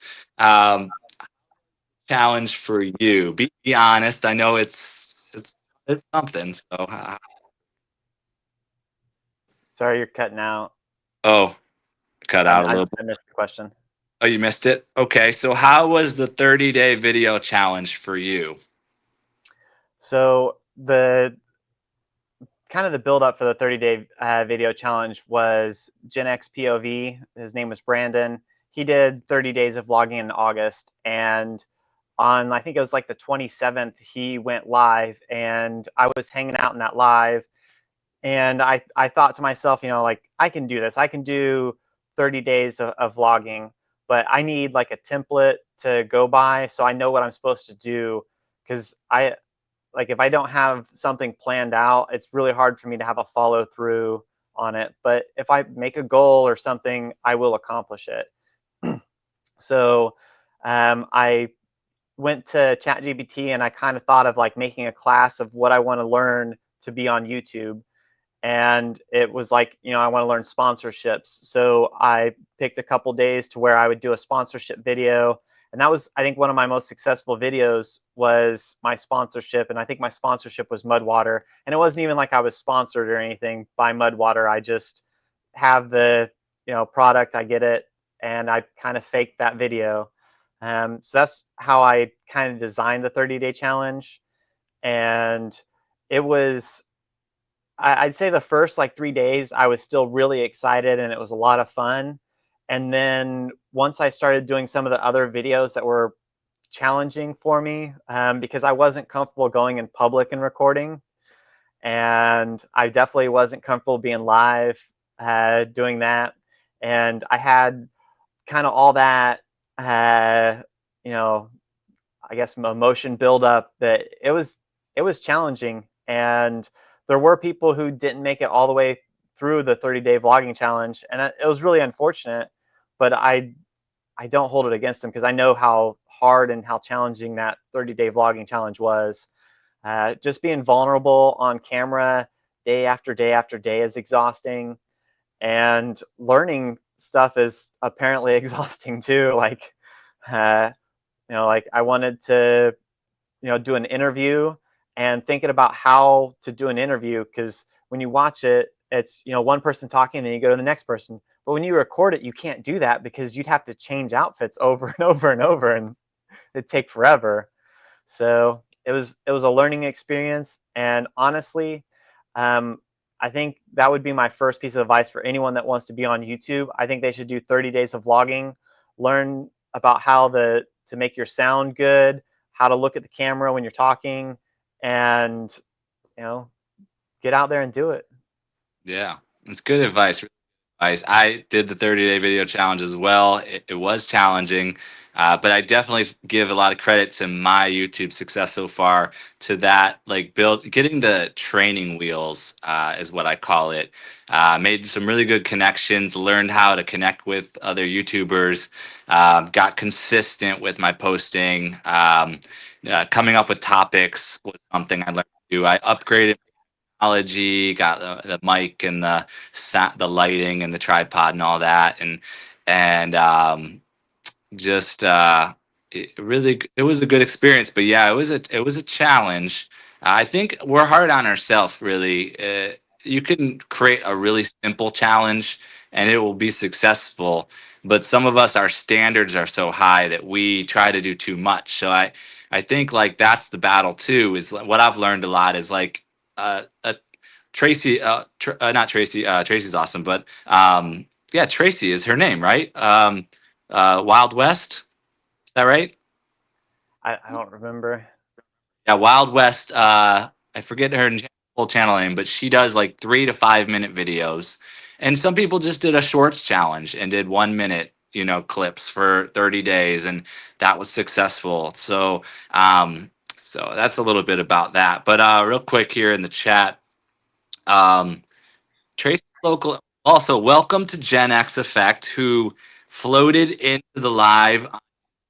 S2: Challenge for you. Be honest. I know it's something. So.
S3: Sorry, you're cutting out.
S2: Oh, cut out a little bit.
S3: I missed the question.
S2: Oh, you missed it? Okay. So how was the 30-day video challenge for you?
S3: So the kind of the build up for the 30-day video challenge was Gen X POV. His name was Brandon. He did 30 days of vlogging in August, and on, I think it was like the 27th, he went live, and I was hanging out in that live, and I thought to myself, like, I can do this. I can do 30 days of vlogging, but I need like a template to go by so I know what I'm supposed to do. Because if I don't have something planned out, it's really hard for me to have a follow through on it. But if I make a goal or something, I will accomplish it. So I went to ChatGPT and I kind of thought of like making a class of what I want to learn to be on YouTube. And it was like, I want to learn sponsorships. So I picked a couple days to where I would do a sponsorship video. And that was, I think, one of my most successful videos was my sponsorship. And I think my sponsorship was Mudwater. And it wasn't even like I was sponsored or anything by Mudwater. I just have the, product, I get it. And I kind of faked that video. So that's how I kind of designed the 30-day challenge. And it was, I'd say the first like 3 days, I was still really excited and it was a lot of fun. And then once I started doing some of the other videos that were challenging for me, because I wasn't comfortable going in public and recording, and I definitely wasn't comfortable being live doing that. And I had kind of all that, I guess, emotion build up that it was challenging. And there were people who didn't make it all the way through the 30-day vlogging challenge, and it was really unfortunate. But I don't hold it against them because I know how hard and how challenging that 30-day vlogging challenge was. Just being vulnerable on camera day after day after day is exhausting, and learning stuff is apparently exhausting too. Like, like I wanted to, do an interview, and thinking about how to do an interview, because when you watch it, it's, one person talking, and then you go to the next person. But when you record it, you can't do that because you'd have to change outfits over and over and over, and it'd take forever. So it was a learning experience. And honestly, I think that would be my first piece of advice for anyone that wants to be on YouTube. I think they should do 30 days of vlogging, learn about how to make your sound good, how to look at the camera when you're talking, and get out there and do it.
S2: Yeah, it's good advice. I did the 30-day video challenge as well. It was challenging, but I definitely give a lot of credit to my YouTube success so far, to that, like, getting the training wheels, is what I call it. Made some really good connections, learned how to connect with other YouTubers, got consistent with my posting. Coming up with topics was something I learned to do. I upgraded technology, got the mic and the lighting and the tripod and all that, and just it was a good experience. But yeah, it was a challenge. I think we're hard on ourselves, really. You can create a really simple challenge and it will be successful, but some of us, our standards are so high that we try to do too much. So I think, like, that's the battle too. Is what I've learned a lot is, like, Tracy, not Tracy. Tracy's awesome, but yeah, Tracy is her name, right? Wild West, is that right?
S3: I don't remember.
S2: Yeah, Wild West. I forget her whole channel name, but she does like 3 to 5 minute videos, and some people just did a shorts challenge and did 1 minute, clips for 30 days, and that was successful. So that's a little bit about that. But real quick here in the chat. Tracy Local, also welcome to Gen X Effect, who floated into the live on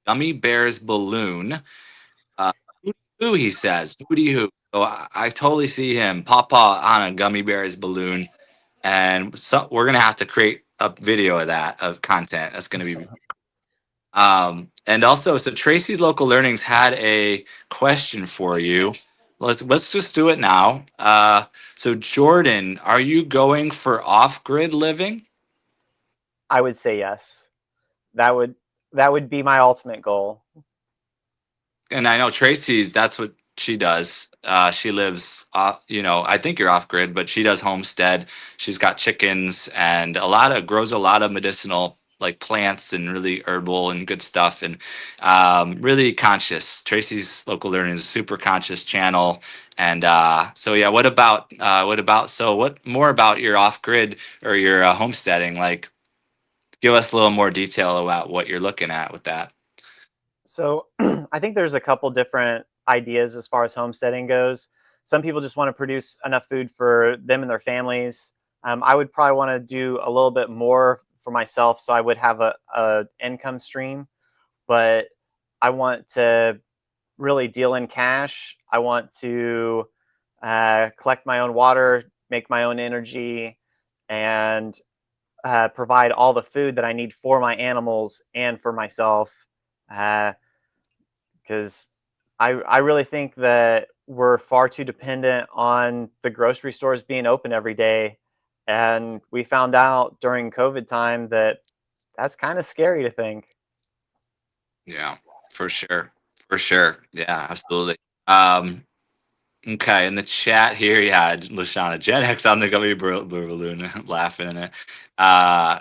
S2: Gummy Bears balloon. Who, he says, who. So I totally see him papa on a Gummy Bears balloon, and so we're gonna have to create a video of that, of content. That's gonna be. And also, so Tracy's Local Learnings had a question for you. Let's just do it now. So Jordan, are you going for off-grid living?
S3: I would say yes. That would be my ultimate goal.
S2: And I know Tracy's, that's what she does. She lives off, I think you're off-grid, but she does homestead. She's got chickens and grows a lot of medicinal, like plants and really herbal and good stuff, and really conscious. Tracy's Local Learning is a super conscious channel. And so yeah, what more about your off grid or your homesteading? Like, give us a little more detail about what you're looking at with that.
S3: So I think there's a couple different ideas as far as homesteading goes. Some people just want to produce enough food for them and their families. I would probably want to do a little bit more for myself, so I would have a income stream. But I want to really deal in cash. I want to collect my own water, make my own energy, and provide all the food that I need for my animals and for myself. Because I really think that we're far too dependent on the grocery stores being open every day. And we found out during COVID time that that's kind of scary to think.
S2: Yeah, for sure. For sure. Yeah, absolutely. Um, okay, in the chat here, yeah, Lashana, Gen X on the gummy balloon laughing in it. Uh,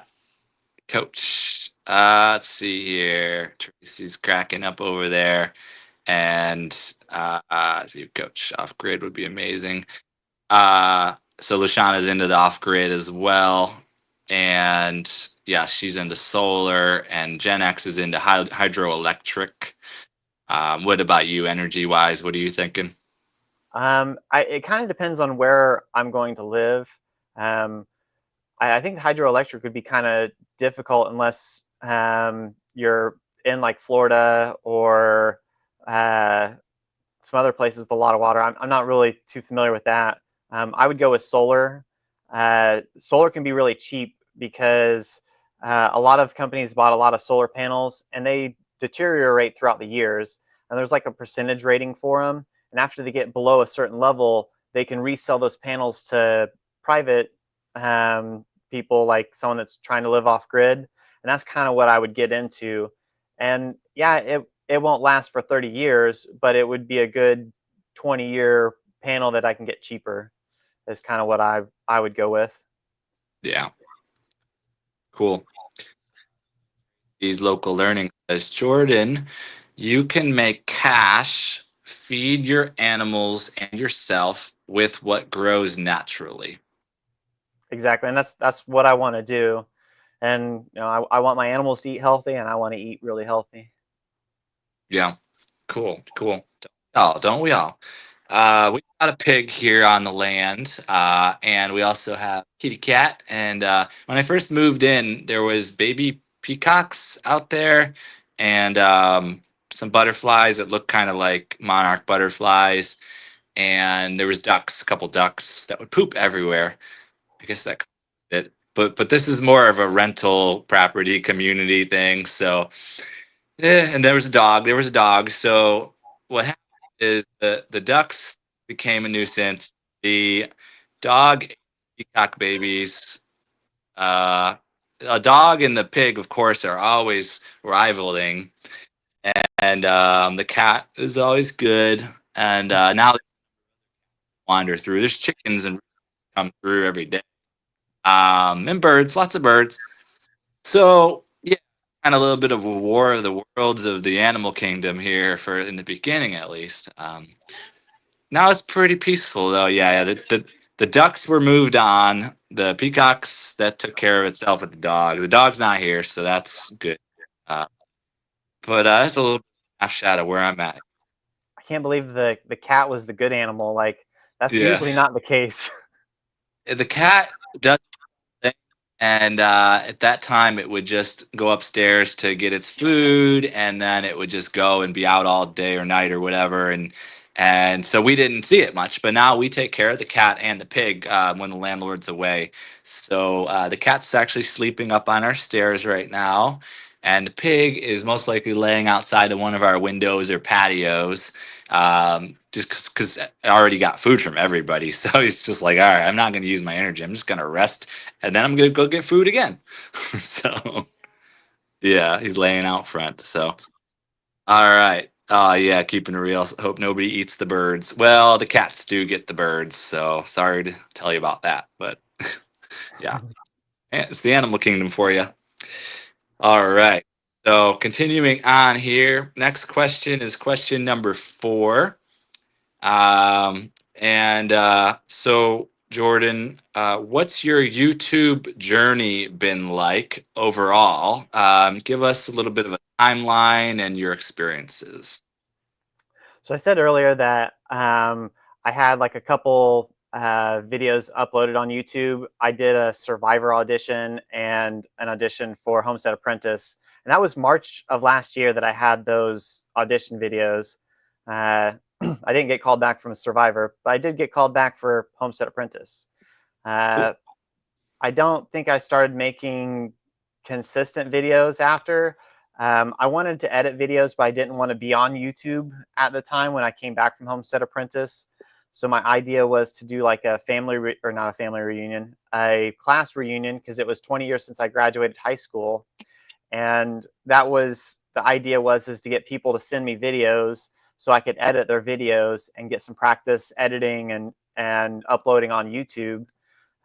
S2: Coach, let's see here. Tracy's cracking up over there. And see, Coach off grid would be amazing. So Lashana's into the off grid as well. And yeah, she's into solar, and Gen X is into hydroelectric. What about you, energy wise? What are you thinking?
S3: It kind of depends on where I'm going to live. Um, I think hydroelectric would be kind of difficult unless you're in like Florida or some other places with a lot of water. I'm not really too familiar with that. I would go with solar. Solar can be really cheap because a lot of companies bought a lot of solar panels and they deteriorate throughout the years. And there's like a percentage rating for them. And after they get below a certain level, they can resell those panels to private people, like someone that's trying to live off grid. And that's kind of what I would get into. And yeah, it won't last for 30 years, but it would be a good 20-year panel that I can get cheaper. Is kind of what I would go with.
S2: Yeah, cool. These Local Learning says, Jordan, you can make cash, feed your animals and yourself with what grows naturally.
S3: Exactly, and that's what I want to do. And I want my animals to eat healthy, and I want to eat really healthy.
S2: Yeah, cool. Don't we all? We got a pig here on the land, and we also have kitty cat. And when I first moved in, there was baby peacocks out there, and some butterflies that looked kind of like monarch butterflies. And there was ducks, a couple ducks that would poop everywhere. I guess that could be it. But this is more of a rental property community thing. So yeah, and there was a dog. There was a dog. So what happened is the ducks became a nuisance. The dog ate peacock babies. Uh, a dog and the pig, of course, are always rivaling, and the cat is always good. And now they wander through. There's chickens and come through every day. And birds, lots of birds. So yeah, kind of a little bit of a war of the worlds of the animal kingdom here for in the beginning, at least. Now it's pretty peaceful though. Yeah, the ducks were moved on. The peacocks that took care of itself with the dog. The dog's not here, so that's good. Uh, but that's a little snapshot of where I'm at.
S3: I can't believe the cat was the good animal. Like that's
S2: Yeah,
S3: usually not the case.
S2: the cat does. And at that time, it would just go upstairs to get its food, and then it would just go and be out all day or night or whatever. And so we didn't see it much. But now we take care of the cat and the pig when the landlord's away. So the cat's actually sleeping up on our stairs right now, and the pig is most likely laying outside of one of our windows or patios. Just because I already got food from everybody, so he's just like, all right, I'm not going to use my energy. I'm just going to rest, and then I'm gonna go get food again. So yeah, he's laying out front. So all right. Yeah, keeping it real. Hope nobody eats the birds. Well, the cats do get the birds, so sorry to tell you about that. But yeah, it's the animal kingdom for you. All right. So continuing on here, next question is question number 4. So Jordan, what's your YouTube journey been like overall? Give us a little bit of a timeline and your experiences.
S3: So I said earlier that I had like a couple videos uploaded on YouTube. I did a Survivor audition and an audition for Homestead Apprentice, and that was March of last year that I had those audition videos. I didn't get called back from Survivor, but I did get called back for Homestead Apprentice. Uh, I don't think I started making consistent videos after. I wanted to edit videos, but I didn't want to be on YouTube at the time when I came back from Homestead Apprentice. So my idea was to do like a or not a family reunion, a class reunion, because it was 20 years since I graduated high school. And that was the idea is to get people to send me videos so I could edit their videos and get some practice editing and uploading on YouTube.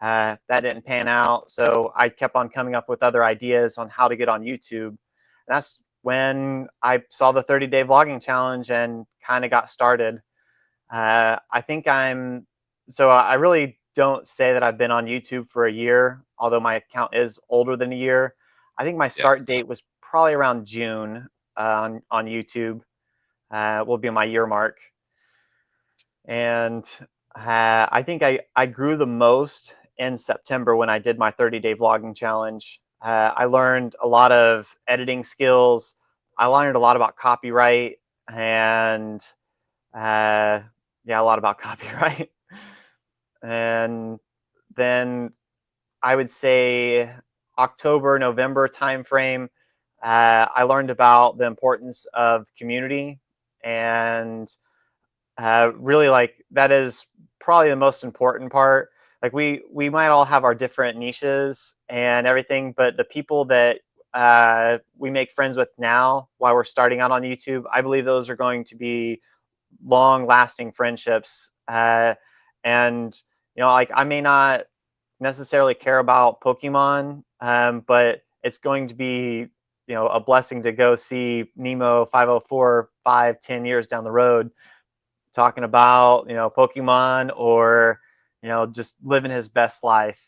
S3: That didn't pan out, so I kept on coming up with other ideas on how to get on YouTube. And that's when I saw the 30-day vlogging challenge and kind of got started. I think I really don't say that I've been on YouTube for a year, although my account is older than a year. I think my start date was probably around June on YouTube. Will be my year mark. And I think I grew the most in September when I did my 30-day vlogging challenge. I learned a lot of editing skills. I learned a lot about copyright and a lot about copyright. And then I would say October, November timeframe, I learned about the importance of community, and really like that is probably the most important part. Like we might all have our different niches and everything, but the people that we make friends with now while we're starting out on YouTube, I believe those are going to be long lasting friendships. And like I may not necessarily care about Pokemon, but it's going to be a blessing to go see Nemo 504 5-10 years down the road talking about Pokemon, or just living his best life,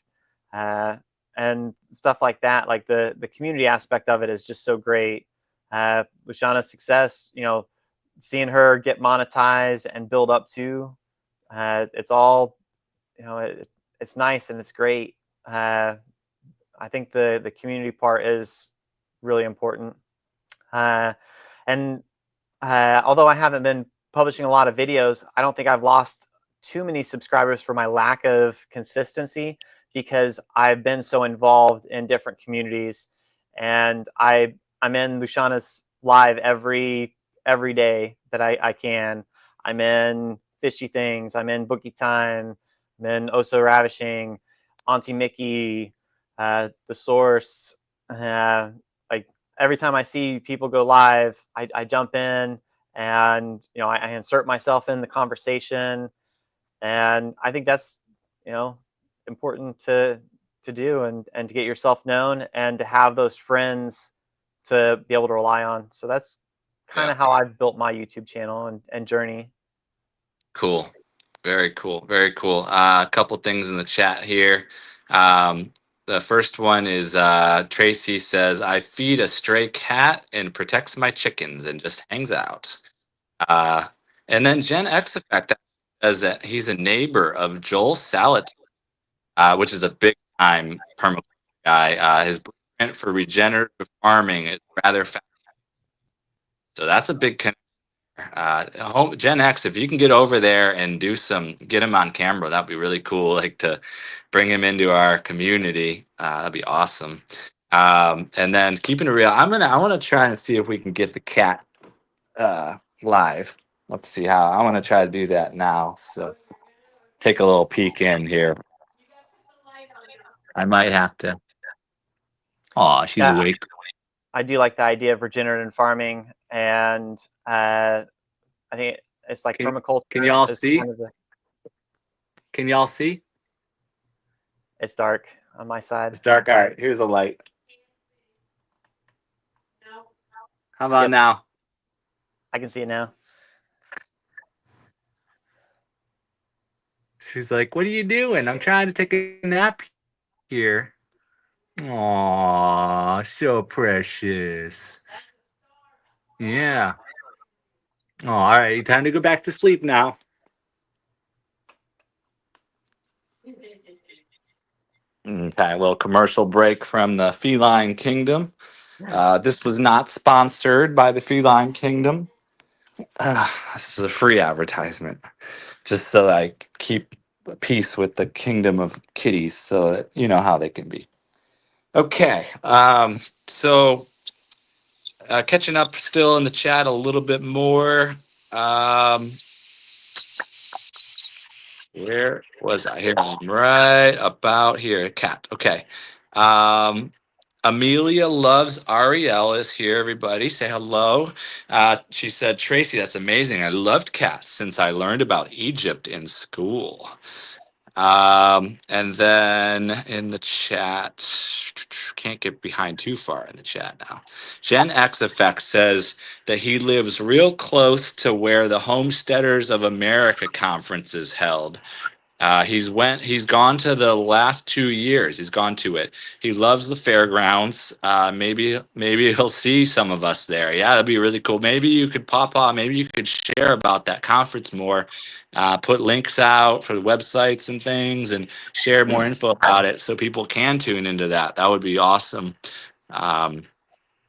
S3: and stuff like that. Like the community aspect of it is just so great. Luciana's success, seeing her get monetized and build up to, it's all it's nice and it's great. I think the community part is really important. And although I haven't been publishing a lot of videos, I don't think I've lost too many subscribers for my lack of consistency, because I've been so involved in different communities, and I'm in Luciana's live every day that I can. I'm in Fishy Things, I'm in Bookie Time, I'm in Oso Ravishing, Auntie Mickey, The Source. Like every time I see people go live, I jump in, and I insert myself in the conversation, and I think that's important to do, and to get yourself known and to have those friends to be able to rely on. So that's kind of how I've built my YouTube channel and journey.
S2: Cool. Very cool. Very cool. A couple things in the chat here. The first one is Tracy says, I feed a stray cat and protects my chickens and just hangs out. And then Gen X Effect says that he's a neighbor of Joel Salatin, which is a big time permaculture guy. His blueprint for regenerative farming is rather fast. So that's a big connection. Gen X, if you can get over there and get him on camera, that'd be really cool. Like to bring him into our community, that'd be awesome. And then keeping it real, I want to try and see if we can get the cat live. Let's see how. I want to try to do that now. So take a little peek in here. I might have to. Oh, she's awake.
S3: I do like the idea of regenerative farming, and I think it's like permaculture.
S2: Can y'all see? Can y'all see?
S3: It's dark on my side.
S2: It's dark. All right, here's a light. How about
S3: Yep.
S2: now?
S3: I can see it now.
S2: She's like, "What are you doing? I'm trying to take a nap here." Aw, so precious. Yeah. Oh, all right. Time to go back to sleep now. Okay, well, commercial break from the Feline Kingdom. This was not sponsored by the Feline Kingdom. This is a free advertisement, just so that I keep peace with the kingdom of kitties, so that you know how they can be. Okay, so catching up still in the chat a little bit more. Um, where was I? Here, I'm right about here. Cat. Okay. Um, Amelia loves Ariel is here. Everybody, say hello. She said, Tracy, that's amazing. I loved cats since I learned about Egypt in school. And then in the chat, can't get behind too far in the chat now. Gen X Effect says that he lives real close to where the Homesteaders of America conference is held. He's gone to the last 2 years. He's gone to it. He loves the fairgrounds. Maybe he'll see some of us there. Yeah, that'd be really cool. Maybe you could pop on. Maybe you could share about that conference more. Put links out for the websites and things, and share more info about it so people can tune into that. That would be awesome. Um,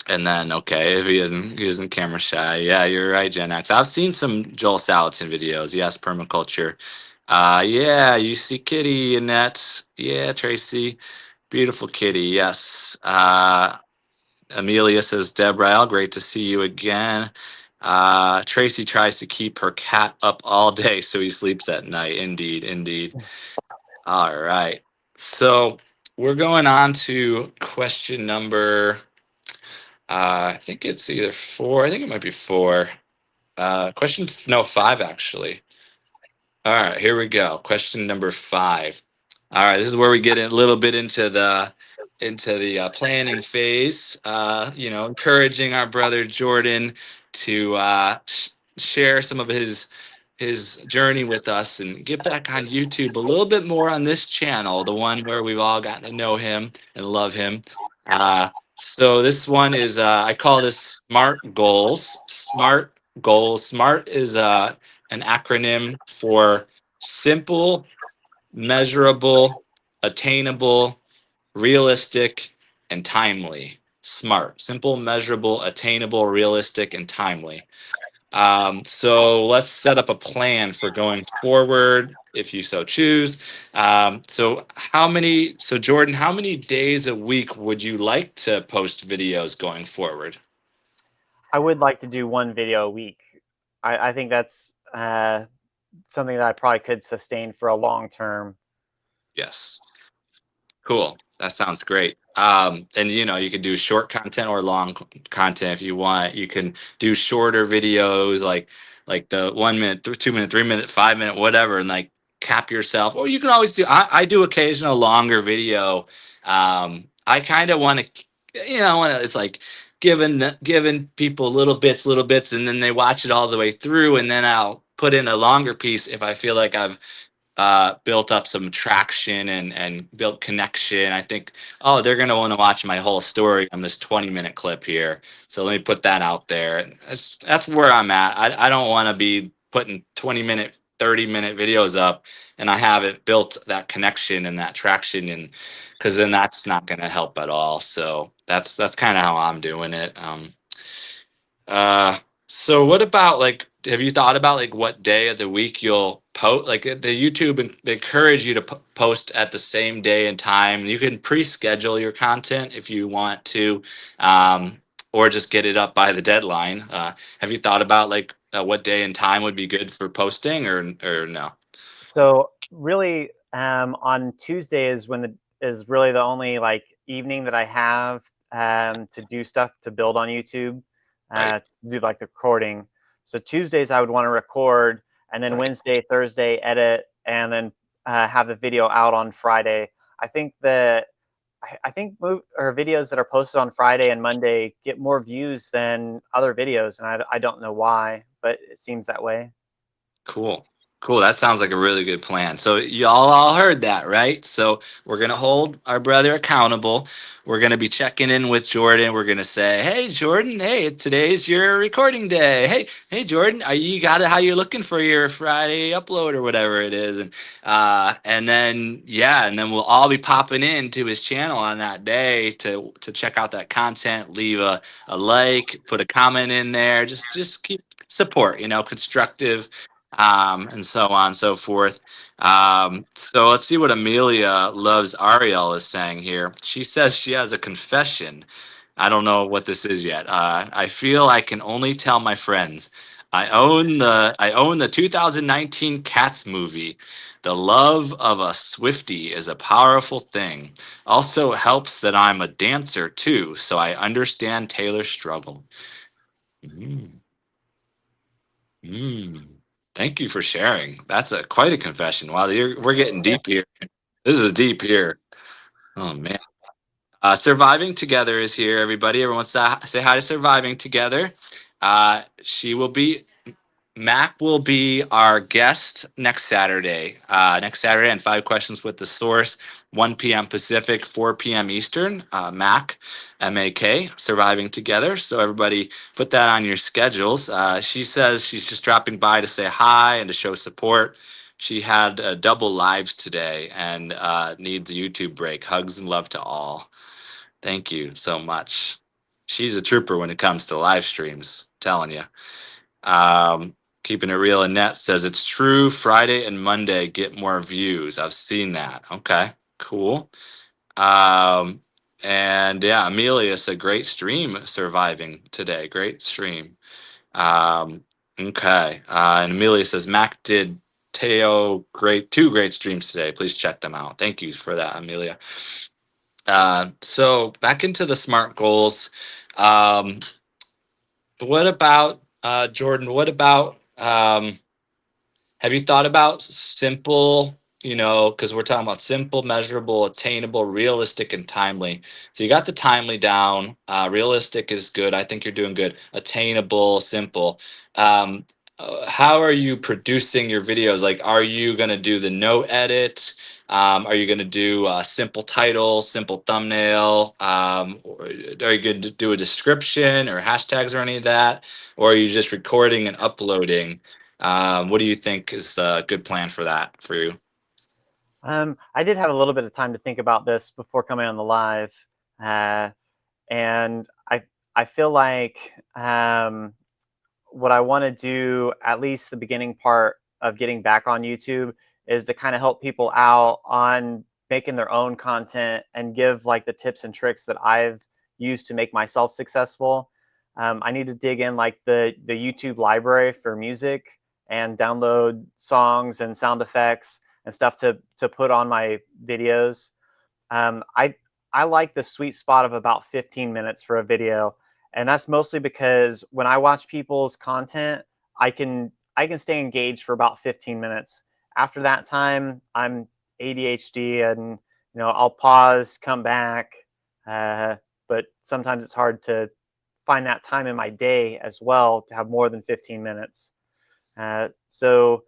S2: and then, okay, if he isn't camera shy, yeah, you're right, Gen X. I've seen some Joel Salatin videos. Yes, permaculture. Yeah, you see Kitty in that. Yeah, Tracy, beautiful Kitty. Yes. Amelia says, Deborah, great to see you again. Tracy tries to keep her cat up all day so he sleeps at night. Indeed, indeed. All right. So we're going on to question number. I think it's either 4. I think it might be 4. No, 5 actually. All right, here we go. Question number 5. All right, this is where we get a little bit into the planning phase. Encouraging our brother Jordan to share some of his journey with us and get back on YouTube a little bit more on this channel, the one where we've all gotten to know him and love him. So this one is I call this SMART goals. SMART goals. SMART is an acronym for simple, measurable, attainable, realistic, and timely. SMART. Simple, measurable, attainable, realistic, and timely. So let's set up a plan for going forward if you so choose. So Jordan, how many days a week would you like to post videos going forward?
S3: I would like to do one video a week. I think that's something that I probably could sustain for a long term.
S2: Yes. Cool. That sounds great. And you can do short content or long content if you want. You can do shorter videos like the 1 minute, 2 minute, 3 minute, 5 minute, whatever, and like cap yourself. Or you can always do. I do occasional longer video. I kind of want to, it's like giving people little bits, and then they watch it all the way through, and then I'll put in a longer piece if I feel like I've built up some traction and built connection. I think, oh, they're going to want to watch my whole story on this 20-minute clip here. So let me put that out there. That's where I'm at. I don't want to be putting 20-minute, 30-minute videos up and I haven't built that connection and that traction, and because then that's not going to help at all. So that's kind of how I'm doing it. So what about like, have you thought about like what day of the week you'll post? Like the YouTube, they encourage you to post at the same day and time. You can pre-schedule your content if you want to, or just get it up by the deadline. Have you thought about like what day and time would be good for posting, or no?
S3: So really, on Tuesday is really the only like evening that I have to do stuff to build on YouTube,
S2: Right.
S3: do like the recording. So Tuesdays I would want to record, and then
S2: Right.
S3: Wednesday, Thursday edit, and then have the video out on Friday. I think that I think or videos that are posted on Friday and Monday get more views than other videos, and I don't know why, but it seems that way.
S2: Cool. Cool. That sounds like a really good plan. So y'all all heard that, right? So we're gonna hold our brother accountable. We're gonna be checking in with Jordan. We're gonna say, "Hey, Jordan. Hey, today's your recording day. Hey, Jordan. Are you got it? How you looking for your Friday upload or whatever it is?" And then yeah, and then we'll all be popping into his channel on that day to check out that content. Leave a like, put a comment in there. Just keep support. Constructive and so on and so forth. So let's see what Amelia Loves Ariel is saying here. She says she has a confession. I don't know what this is yet. I feel I can only tell my friends. I own the 2019 Cats movie. The love of a Swiftie is a powerful thing. Also helps that I'm a dancer too, so I understand Taylor's struggle. Mm. Mm. Thank you for sharing. That's quite a confession. Wow, we're getting deep here. This is deep here. Oh man. Surviving Together is here, everybody. Everyone say hi to Surviving Together. She will be Mac will be our guest next Saturday. Next Saturday and 5 questions with the source, 1 p.m. Pacific, 4 p.m. Eastern. Mac, M-A-K, Surviving Together. So everybody put that on your schedules. She says she's just dropping by to say hi and to show support. She had double lives today and needs a YouTube break. Hugs and love to all. Thank you so much. She's a trooper when it comes to live streams, telling you. Um, Keeping it real, Annette says it's true. Friday and Monday get more views. I've seen that. Okay, cool. Um, and yeah, Amelia said great stream surviving today. Great stream. Um, okay. And Amelia says Mac did Teo two great streams today. Please check them out. Thank you for that, Amelia. So back into the SMART goals. What about Jordan? What about have you thought about simple? Because we're talking about simple, measurable, attainable, realistic, and timely. So you got the timely down. Realistic is good. I think you're doing good. Attainable, simple. Um, how are you producing your videos? Like, are you going to do the no edit? Are you going to do a simple title, simple thumbnail? Or are you going to do a description or hashtags or any of that? Or are you just recording and uploading? What do you think is a good plan for that for you?
S3: I did have a little bit of time to think about this before coming on the live, and I feel like what I want to do, at least the beginning part of getting back on YouTube, is to kind of help people out on making their own content and give like the tips and tricks that I've used to make myself successful. I need to dig in like the YouTube library for music and download songs and sound effects and stuff to put on my videos. I like the sweet spot of about 15 minutes for a video, and that's mostly because when I watch people's content, I can stay engaged for about 15 minutes. After that time, I'm ADHD, and I'll pause, come back, but sometimes it's hard to find that time in my day as well to have more than 15 minutes. So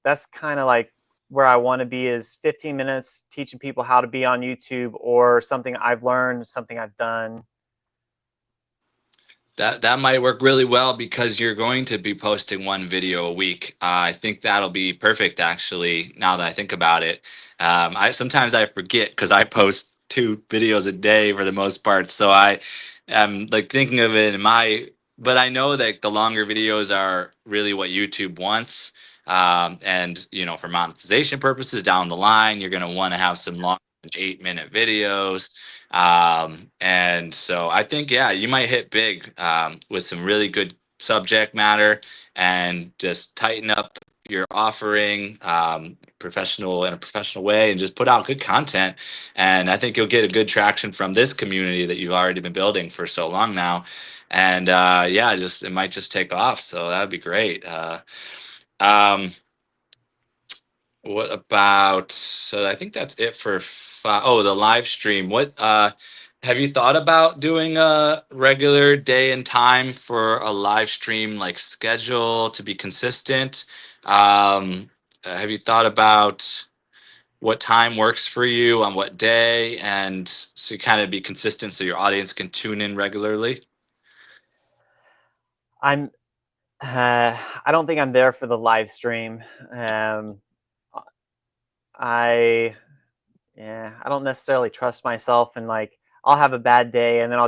S3: that's kind of like where I want to be, is 15 minutes teaching people how to be on YouTube, or something I've learned, something I've done.
S2: That might work really well because you're going to be posting one video a week. I think that'll be perfect, actually. Now that I think about it, I sometimes I forget because I post 2 videos a day for the most part. So I am like thinking of it in but I know that the longer videos are really what YouTube wants. And for monetization purposes down the line, you're going to want to have some long 8-minute videos. And so I think, yeah, you might hit big with some really good subject matter, and just tighten up your offering professional in a professional way, and just put out good content. And I think you'll get a good traction from this community that you've already been building for so long now. And yeah, it might just take off. So that'd be great. Um, What about, so I think that's it for the live stream. What have you thought about doing a regular day and time for a live stream like schedule to be consistent? Have you thought about what time works for you on what day, and so you kind of be consistent so your audience can tune in regularly?
S3: I'm I don't think I'm there for the live stream. Um, I Yeah, I don't necessarily trust myself, and like I'll have a bad day and then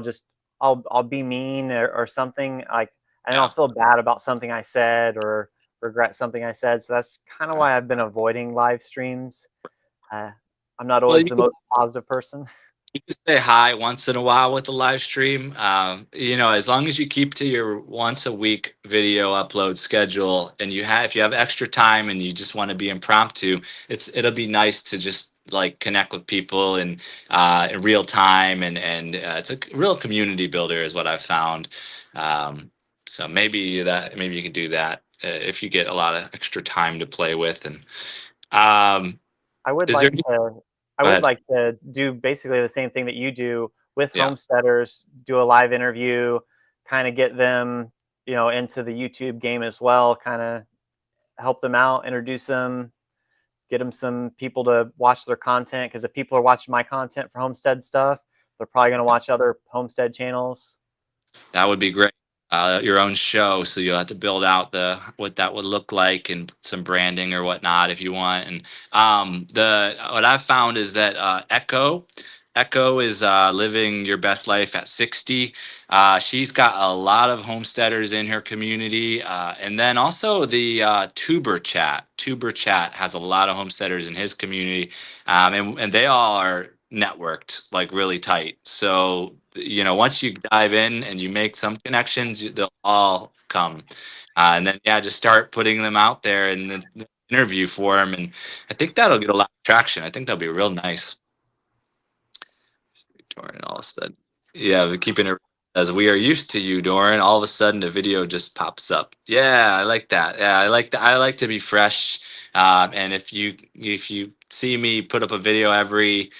S3: I'll be mean or something like, and then
S2: Yeah.
S3: I'll feel bad about something I said or regret something I said. So that's kind of why I've been avoiding live streams. Uh, I'm not
S2: Well,
S3: always
S2: you
S3: the
S2: can
S3: most positive person.
S2: You can say hi once in a while with the live stream. As long as you keep to your once a week video upload schedule, and if you have extra time and you just want to be impromptu, it'll be nice to just like connect with people in real time, and it's a real community builder is what I've found. Um, so maybe you can do that if you get a lot of extra time to play with. And um,
S3: I would
S2: is there?
S3: like to I
S2: Go
S3: would
S2: ahead.
S3: like to do basically the same thing that you do with
S2: Yeah.
S3: homesteaders, do a live interview, kind of get them, into the YouTube game as well, kind of help them out, introduce them, get them some people to watch their content, because if people are watching my content for homestead stuff, they're probably going to watch other homestead channels.
S2: That would be great. Your own show, so you'll have to build out the what that would look like and some branding or whatnot if you want. And the what I've found is that Echo is living your best life at 60. She's got a lot of homesteaders in her community, and then also the Tuber Chat. Tuber Chat has a lot of homesteaders in his community, and they all are networked like really tight. So once you dive in and you make some connections, they'll all come. And then, yeah, just start putting them out there in the interview for them. And I think that'll get a lot of traction. I think that'll be real nice. Doran, all of a sudden. Yeah, we're keeping it as we are used to you, Doran. All of a sudden, the video just pops up. Yeah, I like that. Yeah, I like that. I like to be fresh. And if you see me put up a video every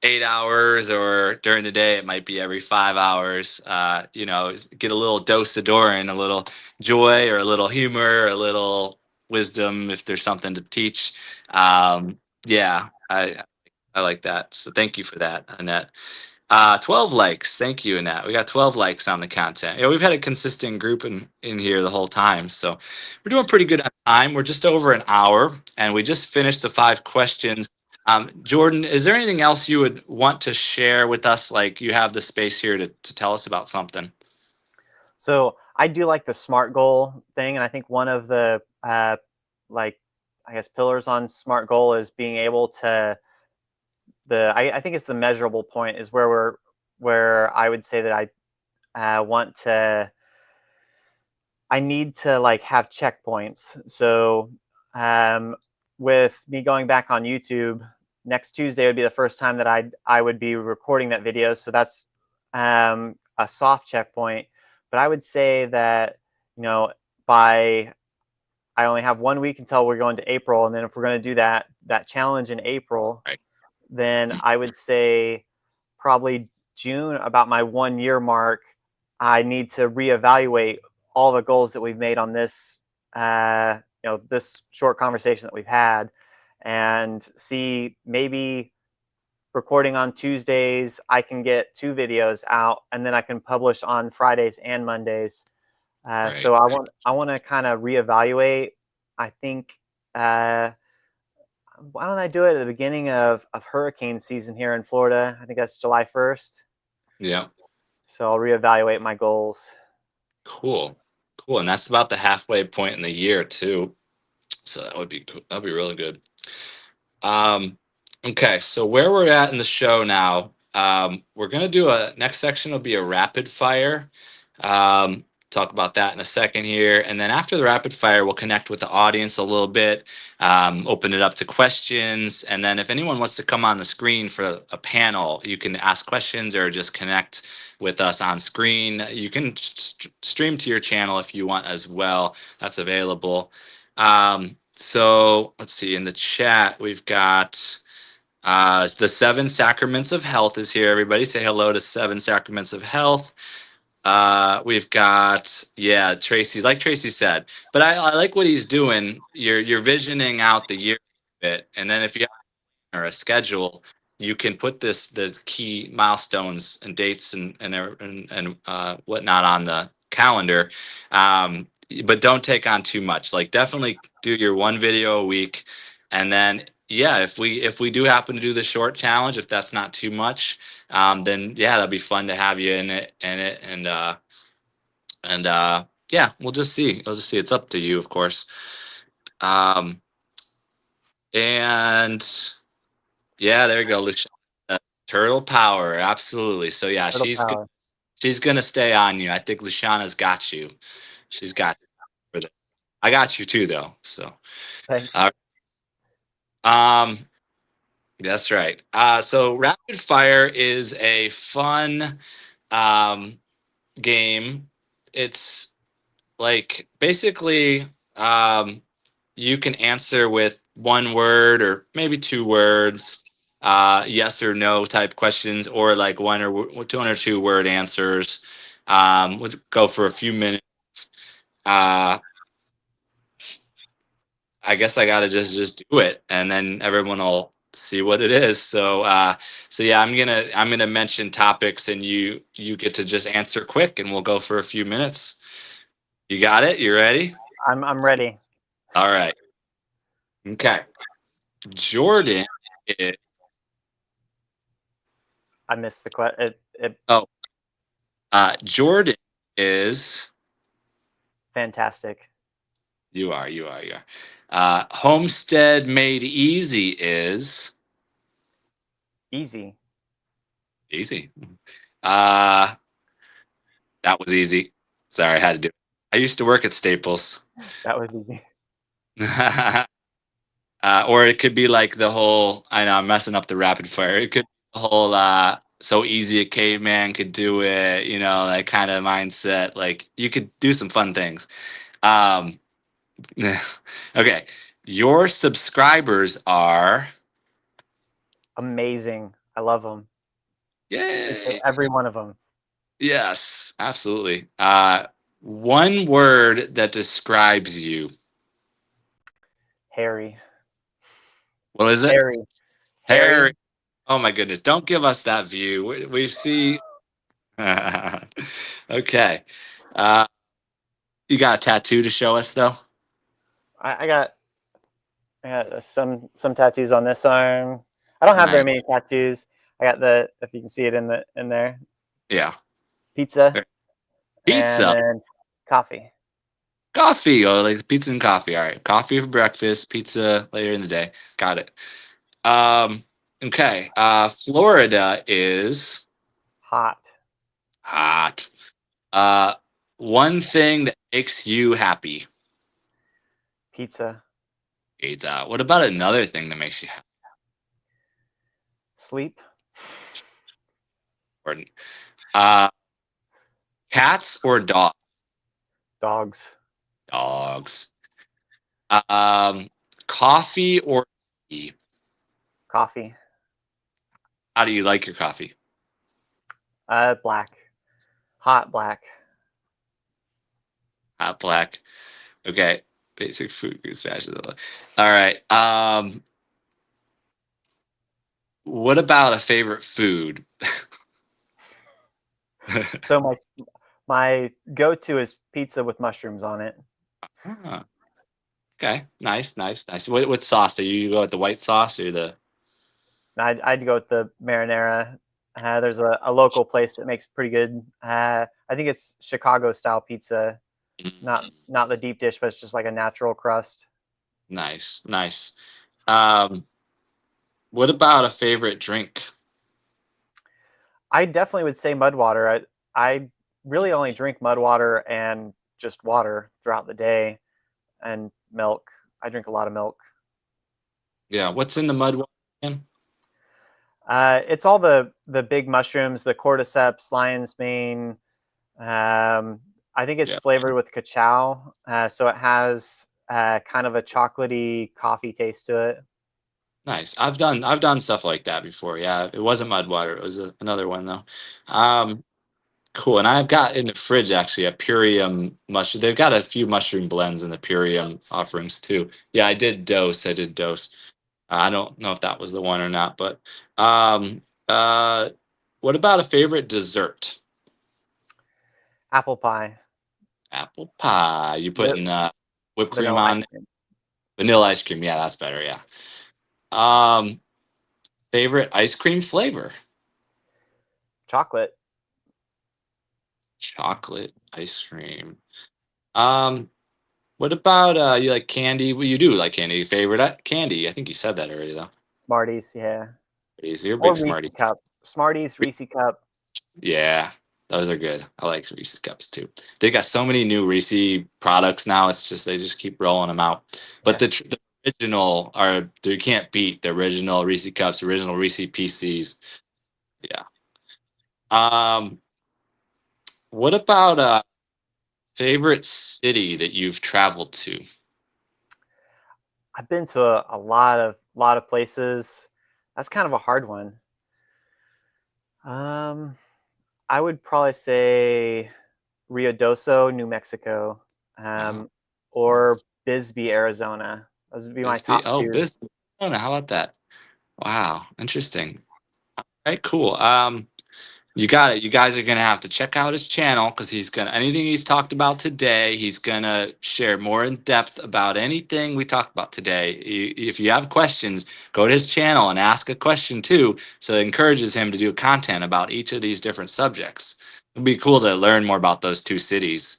S2: 8 hours, or during the day it might be every 5 hours, get a little dose of Doran, a little joy or a little humor or a little wisdom if there's something to teach. Yeah, I like that, so thank you for that, Annette. 12 likes. Thank you, Annette. We got 12 likes on the content. Yeah, we've had a consistent group in here the whole time. So we're doing pretty good on time. We're just over an hour, and we just finished the 5 questions. Jordan, is there anything else you would want to share with us? Like, you have the space here to tell us about something.
S3: So I do like the SMART goal thing, and I think one of the like I guess pillars on SMART goal is being able to I think it's the measurable point is where I would say that I need to like have checkpoints. So with me going back on YouTube, next Tuesday would be the first time that I would be recording that video. So that's a soft checkpoint. But I would say that, by I only have 1 week until we're going to April, and then if we're going to do that challenge in April,
S2: Right.
S3: then I would say probably June, about my 1 year mark, I need to reevaluate all the goals that we've made on this, this short conversation that we've had, and see maybe recording on Tuesdays, I can get 2 videos out, and then I can publish on Fridays and Mondays.
S2: Right.
S3: So I want to kind of reevaluate. I think why don't I do it at the beginning of hurricane season here in Florida? I think that's July 1st.
S2: Yeah.
S3: So I'll reevaluate my goals.
S2: Cool. And that's about the halfway point in the year too. So that would be cool. That'd be really good. Okay, so where we're at in the show now, we're gonna do next section will be a rapid fire. Talk about that in a second here, and then after the rapid fire, we'll connect with the audience a little bit, open it up to questions, and then if anyone wants to come on the screen for a panel, you can ask questions or just connect with us on screen. You can stream to your channel if you want as well. That's available. So let's see, in the chat, we've got the Seven Sacraments of Health is here. Everybody say hello to Seven Sacraments of Health. We've got, yeah, Tracy, like Tracy said, but I like what he's doing. You're visioning out the year a bit, and then if you have a schedule, you can put the key milestones and dates and whatnot on the calendar. But don't take on too much. Like, definitely do your one video a week, and then yeah, if we do happen to do the short challenge, if that's not too much, then yeah, that'll be fun to have you in it and yeah, we'll just see. We'll just see. It's up to you, of course. Um, and yeah, there you go, Lucia. Turtle power, absolutely. So yeah,
S3: Turtle power.
S2: she's gonna stay on you. I think Luciana's got you. She's got you for this. I got you too, though. So,
S3: Thanks.
S2: um, that's right. So rapid fire is a fun game. It's like basically you can answer with one word or maybe two words, yes or no type questions, or like one or two word answers. We'll go for a few minutes. I guess I gotta just do it, and then everyone will see what it is. So yeah, I'm gonna mention topics, and you get to just answer quick, and we'll go for a few minutes. You got it? You ready?
S3: I'm ready.
S2: All right. Okay. Jordan is,
S3: I missed the question.
S2: Jordan is,
S3: Fantastic.
S2: you are. Homestead Made Easy is
S3: Easy.
S2: easy. That was easy. Sorry, I had to do it. I used to work at Staples.
S3: That was easy.
S2: Or it could be like the whole, I know I'm messing up the rapid fire. It could be the whole, so easy a caveman could do it, that kind of mindset. Like, you could do some fun things. Okay. Your subscribers are,
S3: Amazing. I love them.
S2: yay.
S3: Every one of them.
S2: Yes, absolutely. One word that describes you.
S3: Harry.
S2: What is it?
S3: Harry.
S2: Harry. Oh my goodness! Don't give us that view. We see. Okay. You got a tattoo to show us, though?
S3: I got some tattoos on this arm. I don't have very many tattoos. I got if you can see it in there.
S2: Yeah.
S3: Pizza.
S2: Pizza.
S3: And coffee.
S2: Coffee. Oh, like pizza and coffee. All right. Coffee for breakfast. Pizza later in the day. Got it. Okay. Florida is
S3: hot.
S2: Hot. One thing that makes you happy.
S3: Pizza.
S2: Pizza. What about another thing that makes you happy?
S3: Sleep.
S2: Important. Cats or dogs?
S3: Dogs.
S2: Dogs. Coffee or tea?
S3: Coffee.
S2: How do you like your coffee?
S3: Black. Hot black.
S2: Hot black. Okay. Basic food groups fashion. All right. What about a favorite food?
S3: So my go-to is pizza with mushrooms on it.
S2: Okay. Nice. What sauce? Do you go with the white sauce or the?
S3: I'd go with the marinara. There's a local place that makes pretty good. I think it's Chicago style pizza, not the deep dish, but it's just like a natural crust.
S2: Nice. What about a favorite drink?
S3: I definitely would say mud water. I really only drink mud water and just water throughout the day, and milk. I drink a lot of milk.
S2: Yeah. What's in the mud water again?
S3: It's all the big mushrooms, the cordyceps, lion's mane. I think it's flavored with cacao, so it has kind of a chocolatey coffee taste to it.
S2: Nice. I've done stuff like that before. Yeah, it wasn't Mudwater. It was another one though. Um, cool. And I've got in the fridge actually a Purium mushroom. They've got a few mushroom blends in the Purium offerings too. Yeah, I did dose. I did dose. I don't know if that was the one or not, but um, uh, what about a favorite dessert?
S3: Apple pie,
S2: Apple pie. You
S3: Va-
S2: putting whipped cream
S3: vanilla ice
S2: on
S3: cream,
S2: vanilla ice cream? Yeah, that's better. Yeah. Um, favorite ice cream flavor?
S3: chocolate.
S2: Chocolate ice cream. Um, what about you like candy? Well, you do like candy. Favorite candy? I think you said that already though.
S3: Smarties, yeah.
S2: You're a
S3: Or
S2: big
S3: Reese
S2: smarty.
S3: cup. Smarties, Reese cup.
S2: Yeah, those are good. I like Reese's cups too. They got so many new Reese products now. It's just they just keep rolling them out. But
S3: Yeah.
S2: the original are you can't beat the original Reese cups, original Reese PCs. Yeah. Um, what about favorite city that you've traveled to?
S3: I've been to a lot of places. That's kind of a hard one. Um, I would probably say Ruidoso, New Mexico,
S2: Wow.
S3: or Bisbee, Arizona. Those would be my
S2: Bisbee.
S3: top
S2: Oh,
S3: two.
S2: Bisbee. Oh, no, how about that? Wow, interesting. All right, cool. You got it. You guys are gonna have to check out his channel because he's gonna anything he's talked about today, he's gonna share more in depth about anything we talked about today. If you have questions, go to his channel and ask a question too. So it encourages him to do content about each of these different subjects. It'd be cool to learn more about those two cities.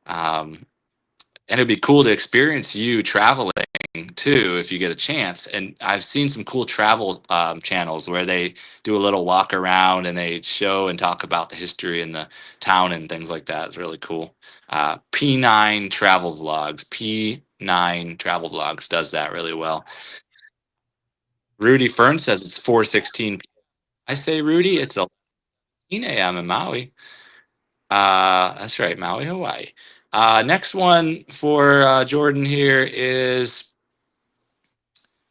S2: Um, and it'd be cool to experience you traveling too if you get a chance. And I've seen some cool travel channels where they do a little walk around and they show and talk about the history in the town and things like that. It's really cool. P9 Travel Vlogs. P9 Travel Vlogs does that really well. Rudy Fern says it's 4:16. I say, Rudy, it's 11 a.m. in Maui. That's right, Maui, Hawaii. Next one for Jordan here is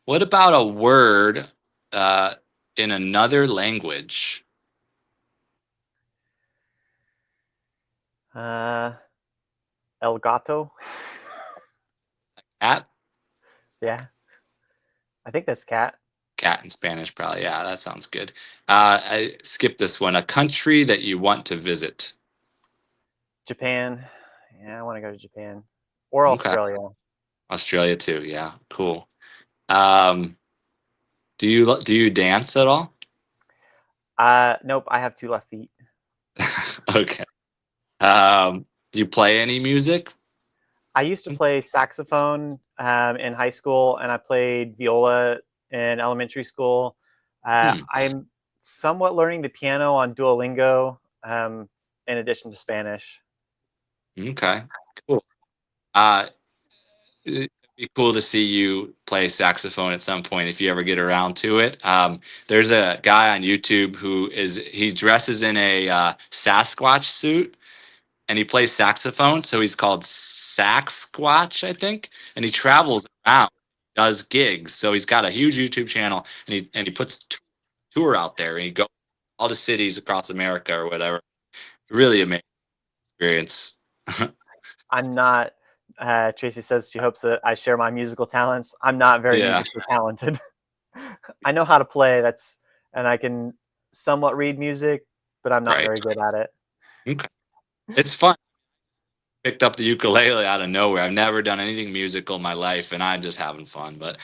S2: what about a word uh, in another language?
S3: Uh, El Gato.
S2: Cat?
S3: Yeah, I think that's cat.
S2: Cat in Spanish, probably. Yeah, that sounds good. I skipped this one. A country that you want to visit.
S3: Japan. Yeah, I want to go to Japan or
S2: Okay.
S3: Australia.
S2: Australia too. Yeah, cool. Um, do you dance at all?
S3: Nope. I have two left feet.
S2: Okay. Do you play any music?
S3: I used to play saxophone in high school, and I played viola in elementary school.
S2: Hmm.
S3: I'm somewhat learning the piano on Duolingo, in addition to Spanish.
S2: Okay. Cool. Uh, it'd be cool to see you play saxophone at some point if you ever get around to it. There's a guy on YouTube he dresses in a Sasquatch suit and he plays saxophone. So he's called Saxsquatch, I think, and he travels around, does gigs. So he's got a huge YouTube channel and he puts tour out there and he goes all the cities across America or whatever. Really amazing experience.
S3: I'm not. Tracy says she hopes that I share my musical talents. I'm not very
S2: Yeah.
S3: musically talented. I know how to play. And I can somewhat read music, but I'm not
S2: Right.
S3: very good at it.
S2: Okay. It's fun. Picked up the ukulele out of nowhere. I've never done anything musical in my life, and I'm just having fun. But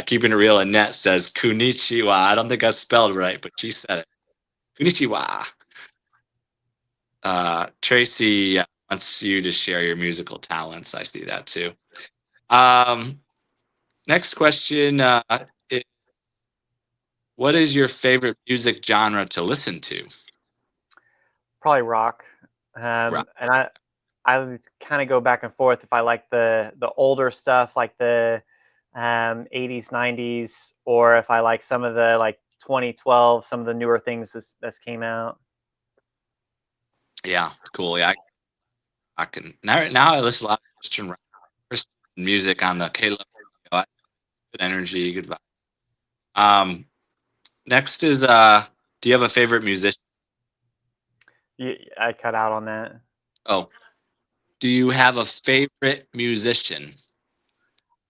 S2: keeping it real, Annette says "Kunichiwa." I don't think that's spelled right, but she said it. Kunichiwa. Tracy wants you to share your musical talents. I see that too. Um, next question: is, what is your favorite music genre to listen to?
S3: Probably rock.
S2: Rock.
S3: And I kind of go back and forth if I like the older stuff like the 80s, 90s, or if I like some of the like 2012, some of the newer things that's came out.
S2: Yeah, cool. Yeah, I can now. I listen to a lot of Christian rock. music on the K level. Good energy, good vibe. Um, Next is do you have a favorite musician?
S3: I cut out on that.
S2: Oh, do you have a favorite musician?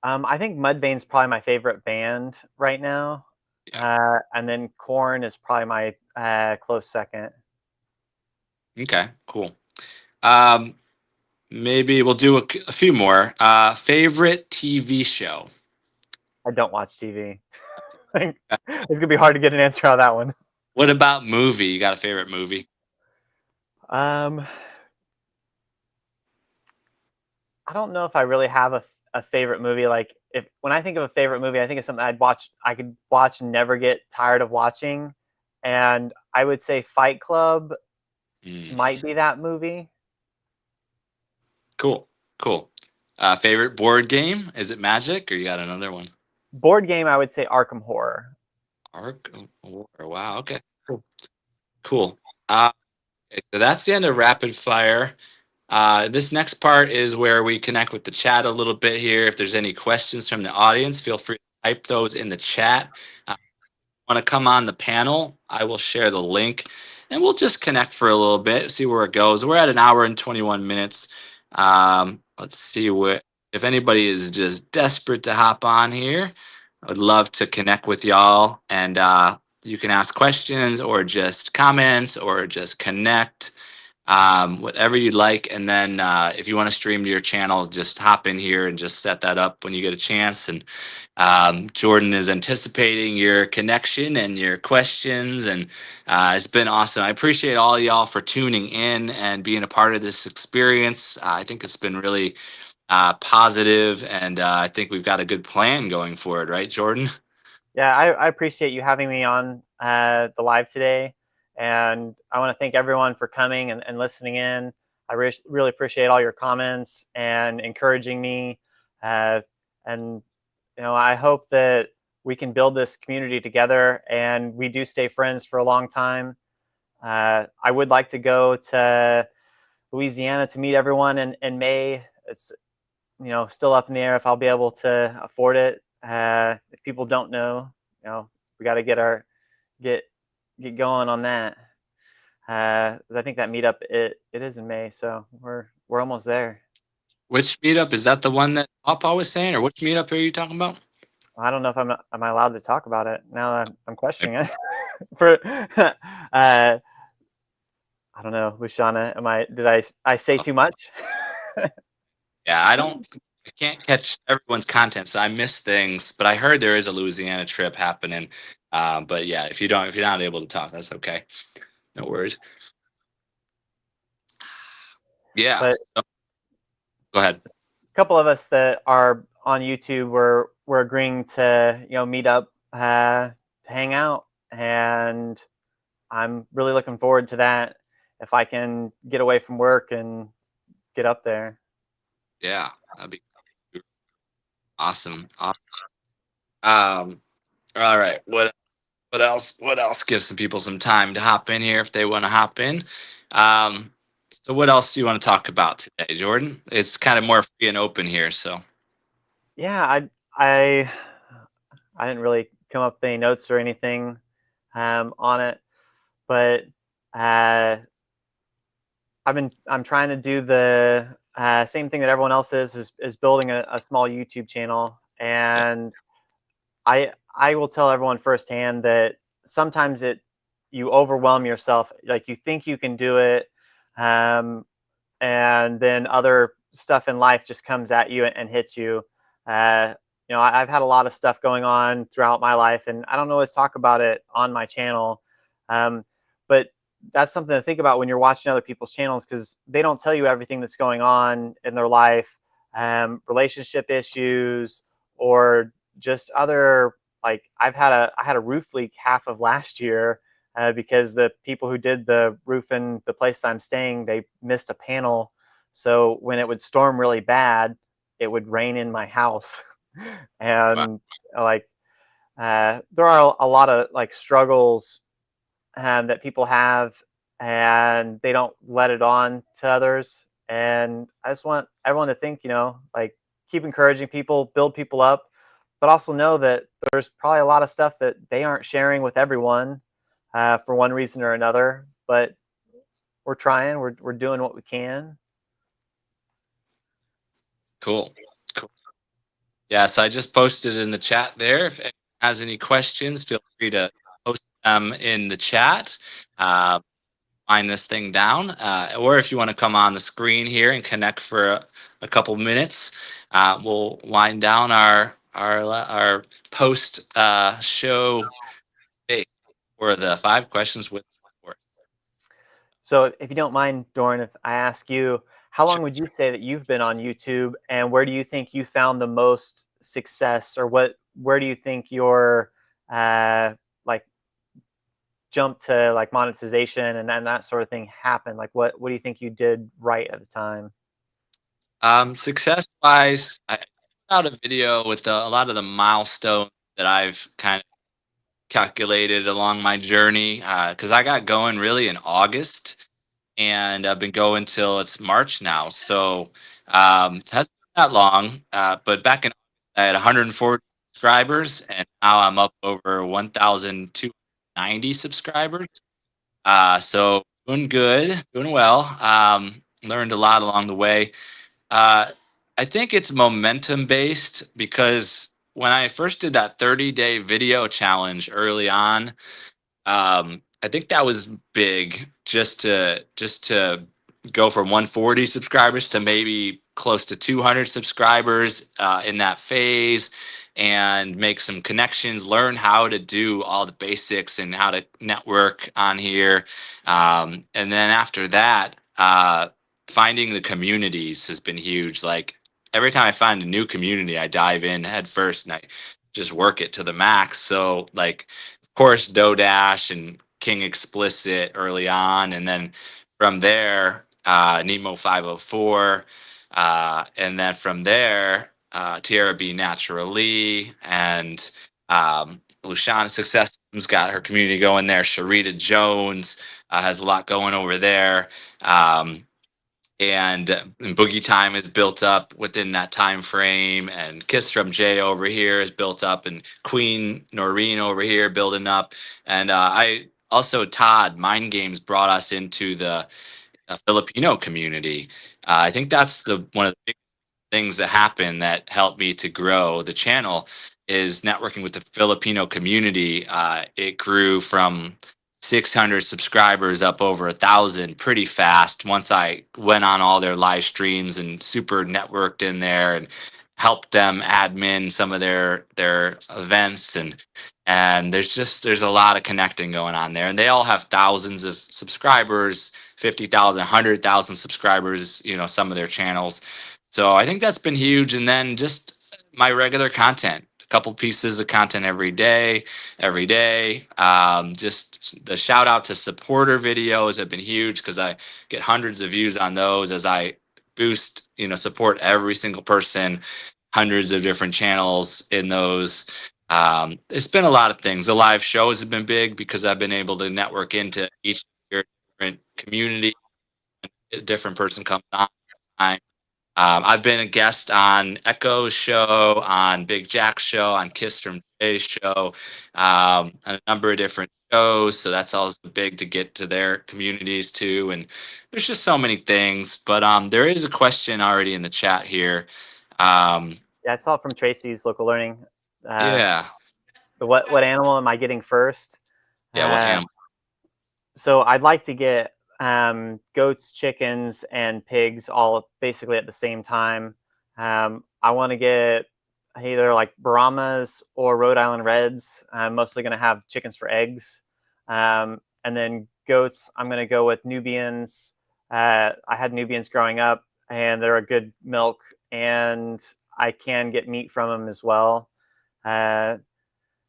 S3: I think Mudvayne's probably my favorite band right now,
S2: Yeah.
S3: and then Korn is probably my close second.
S2: Okay, cool. Um, Maybe we'll do a few more. Favorite TV show?
S3: I don't watch TV. It's
S2: Uh,
S3: gonna be hard to get an answer on that one.
S2: What about movie? You got a favorite movie?
S3: Um, I don't know if I really have a favorite movie. Like if when I think of a favorite movie, I think of something I could watch and never get tired of watching. And I would say Fight Club
S2: Mm,
S3: might be that movie.
S2: cool, cool. Favorite board game? Is it Magic or you got another one?
S3: Board game, I would say Arkham Horror.
S2: Ark of War. Wow. Okay. Cool. Cool. Okay, so that's the end of rapid fire. This next part is where we connect with the chat a little bit here. If there's any questions from the audience, feel free to type those in the chat. Want to come on the panel, I will share the link and we'll just connect for a little bit, see where it goes. We're at an hour and 21 minutes. Let's see what if anybody is just desperate to hop on here. I would love to connect with y'all and you can ask questions or just comments or just connect, whatever you'd like. And then if you want to stream to your channel, just hop in here and just set that up when you get a chance. And Jordan is anticipating your connection and your questions, and it's been awesome. I appreciate all y'all for tuning in and being a part of this experience. I think it's been really positive, and I think we've got a good plan going forward, right, Jordan?
S3: Yeah, I appreciate you having me on the live today. And I want to thank everyone for coming and listening in. I really appreciate all your comments and encouraging me. And, I hope that we can build this community together and we do stay friends for a long time. I would like to go to Louisiana to meet everyone in May. It's still up in the air if I'll be able to afford it. If people don't know, we got to get get going on that. 'Cause I think that meetup it is in May, so we're almost there.
S2: Which meetup is that? The one that Papa was saying, or which meetup are you talking about?
S3: I don't know if am I allowed to talk about it now that I'm questioning it. For I don't know, Luciana, did I say too much?
S2: Yeah, I can't catch everyone's content, so I miss things. But I heard there is a Louisiana trip happening. But yeah, if you're not able to talk, that's okay. No worries. Yeah.
S3: But
S2: So, go ahead.
S3: a couple of us that are on YouTube we're agreeing to meet up to hang out, and I'm really looking forward to that. If I can get away from work and get up there.
S2: Yeah, that'd be awesome. Awesome. Um, all right. What else? What else gives some people some time to hop in here if they want to hop in? Um, so what else do you want to talk about today, Jordan? It's kind of more free and open here, so.
S3: Yeah, I I didn't really come up with any notes or anything on it, but uh, I'm trying to do the same thing that everyone else is building a small YouTube channel,
S2: Yeah.
S3: and I will tell everyone firsthand that sometimes you overwhelm yourself, like you think you can do it, um, and then other stuff in life just comes at you and hits you. Uh, I've had a lot of stuff going on throughout my life, and I don't always talk about it on my channel. But that's something to think about when you're watching other people's channels, because they don't tell you everything that's going on in their life, relationship issues, or just other, like I had a roof leak half of last year because the people who did the roof in the place that I'm staying, they missed a panel. So when it would storm really bad, it would rain in my house.
S2: Wow.
S3: And like there are a lot of like struggles that people have, and they don't let it on to others. And I just want everyone to think, like keep encouraging people, build people up, but also know that there's probably a lot of stuff that they aren't sharing with everyone for one reason or another. But we're trying. We're doing what we can.
S2: Cool. Cool. Yeah, so I just posted in the chat there. If anyone has any questions, feel free to post them in the chat. Find this thing down, or if you want to come on the screen here and connect for a couple minutes, we'll wind down our post show day for the 5 questions with.
S3: So if you don't mind, Doran, if I ask you, how long would you say that you've been on YouTube, and where do you think you found the most success, or where do you think your like jump to like monetization and that sort of thing happened? Like what do you think you did right at the time?
S2: Success wise, I put out a video with a lot of the milestones that I've kind of calculated along my journey, because I got going really in August, and I've been going till it's March now. So it hasn't been that long. But back in August, I had 140 subscribers, and now I'm up over 1,290 subscribers. So doing good, doing well. Learned a lot along the way. Uh, I think it's momentum based because when I first did that 30-day video challenge early on, I think that was big just to go from 140 subscribers to maybe close to 200 subscribers in that phase, and make some connections, learn how to do all the basics and how to network on here. And then after that, finding the communities has been huge. Like every time I find a new community, I dive in head first and I just work it to the max. So like, of course, Dodash and King Explicit early on, and then from there, Nemo 504, and then from there, Tierra B Naturally, and Luciana Success's got her community going there. Sharita Jones has a lot going over there. And Boogie Time is built up within that time frame, and Kiss from Jay over here is built up, and Queen Noreen over here building up, and I also Todd Mind Games brought us into the Filipino community. I think that's the one of the big things that happened that helped me to grow the channel is networking with the Filipino community. It grew from 600 subscribers up over 1,000 pretty fast once I went on all their live streams and super networked in there and helped them admin some of their events. And there's a lot of connecting going on there, and they all have thousands of subscribers, 50,000, 100,000 subscribers, some of their channels. So I think that's been huge. And then just my regular content, a couple pieces of content every day. Just the shout out to supporter videos have been huge because I get hundreds of views on those as I boost, support every single person, hundreds of different channels in those. It's been a lot of things. The live shows have been big because I've been able to network into each different community. A different person comes on. I've been a guest on Echo's show, on Big Jack's show, on Kiss from Jay's show, a number of different shows. So that's always big to get to their communities too. And there's just so many things. But there is a question already in the chat here.
S3: Yeah, I saw it from Tracy's Local Learning.
S2: Yeah.
S3: What animal am I getting first?
S2: Yeah. What animal?
S3: So I'd like to get goats, chickens, and pigs all basically at the same time. I want to get either like Brahmas or Rhode Island Reds. I'm mostly going to have chickens for eggs. And then goats, I'm going to go with Nubians. I had Nubians growing up, and they're a good milk, and I can get meat from them as well. And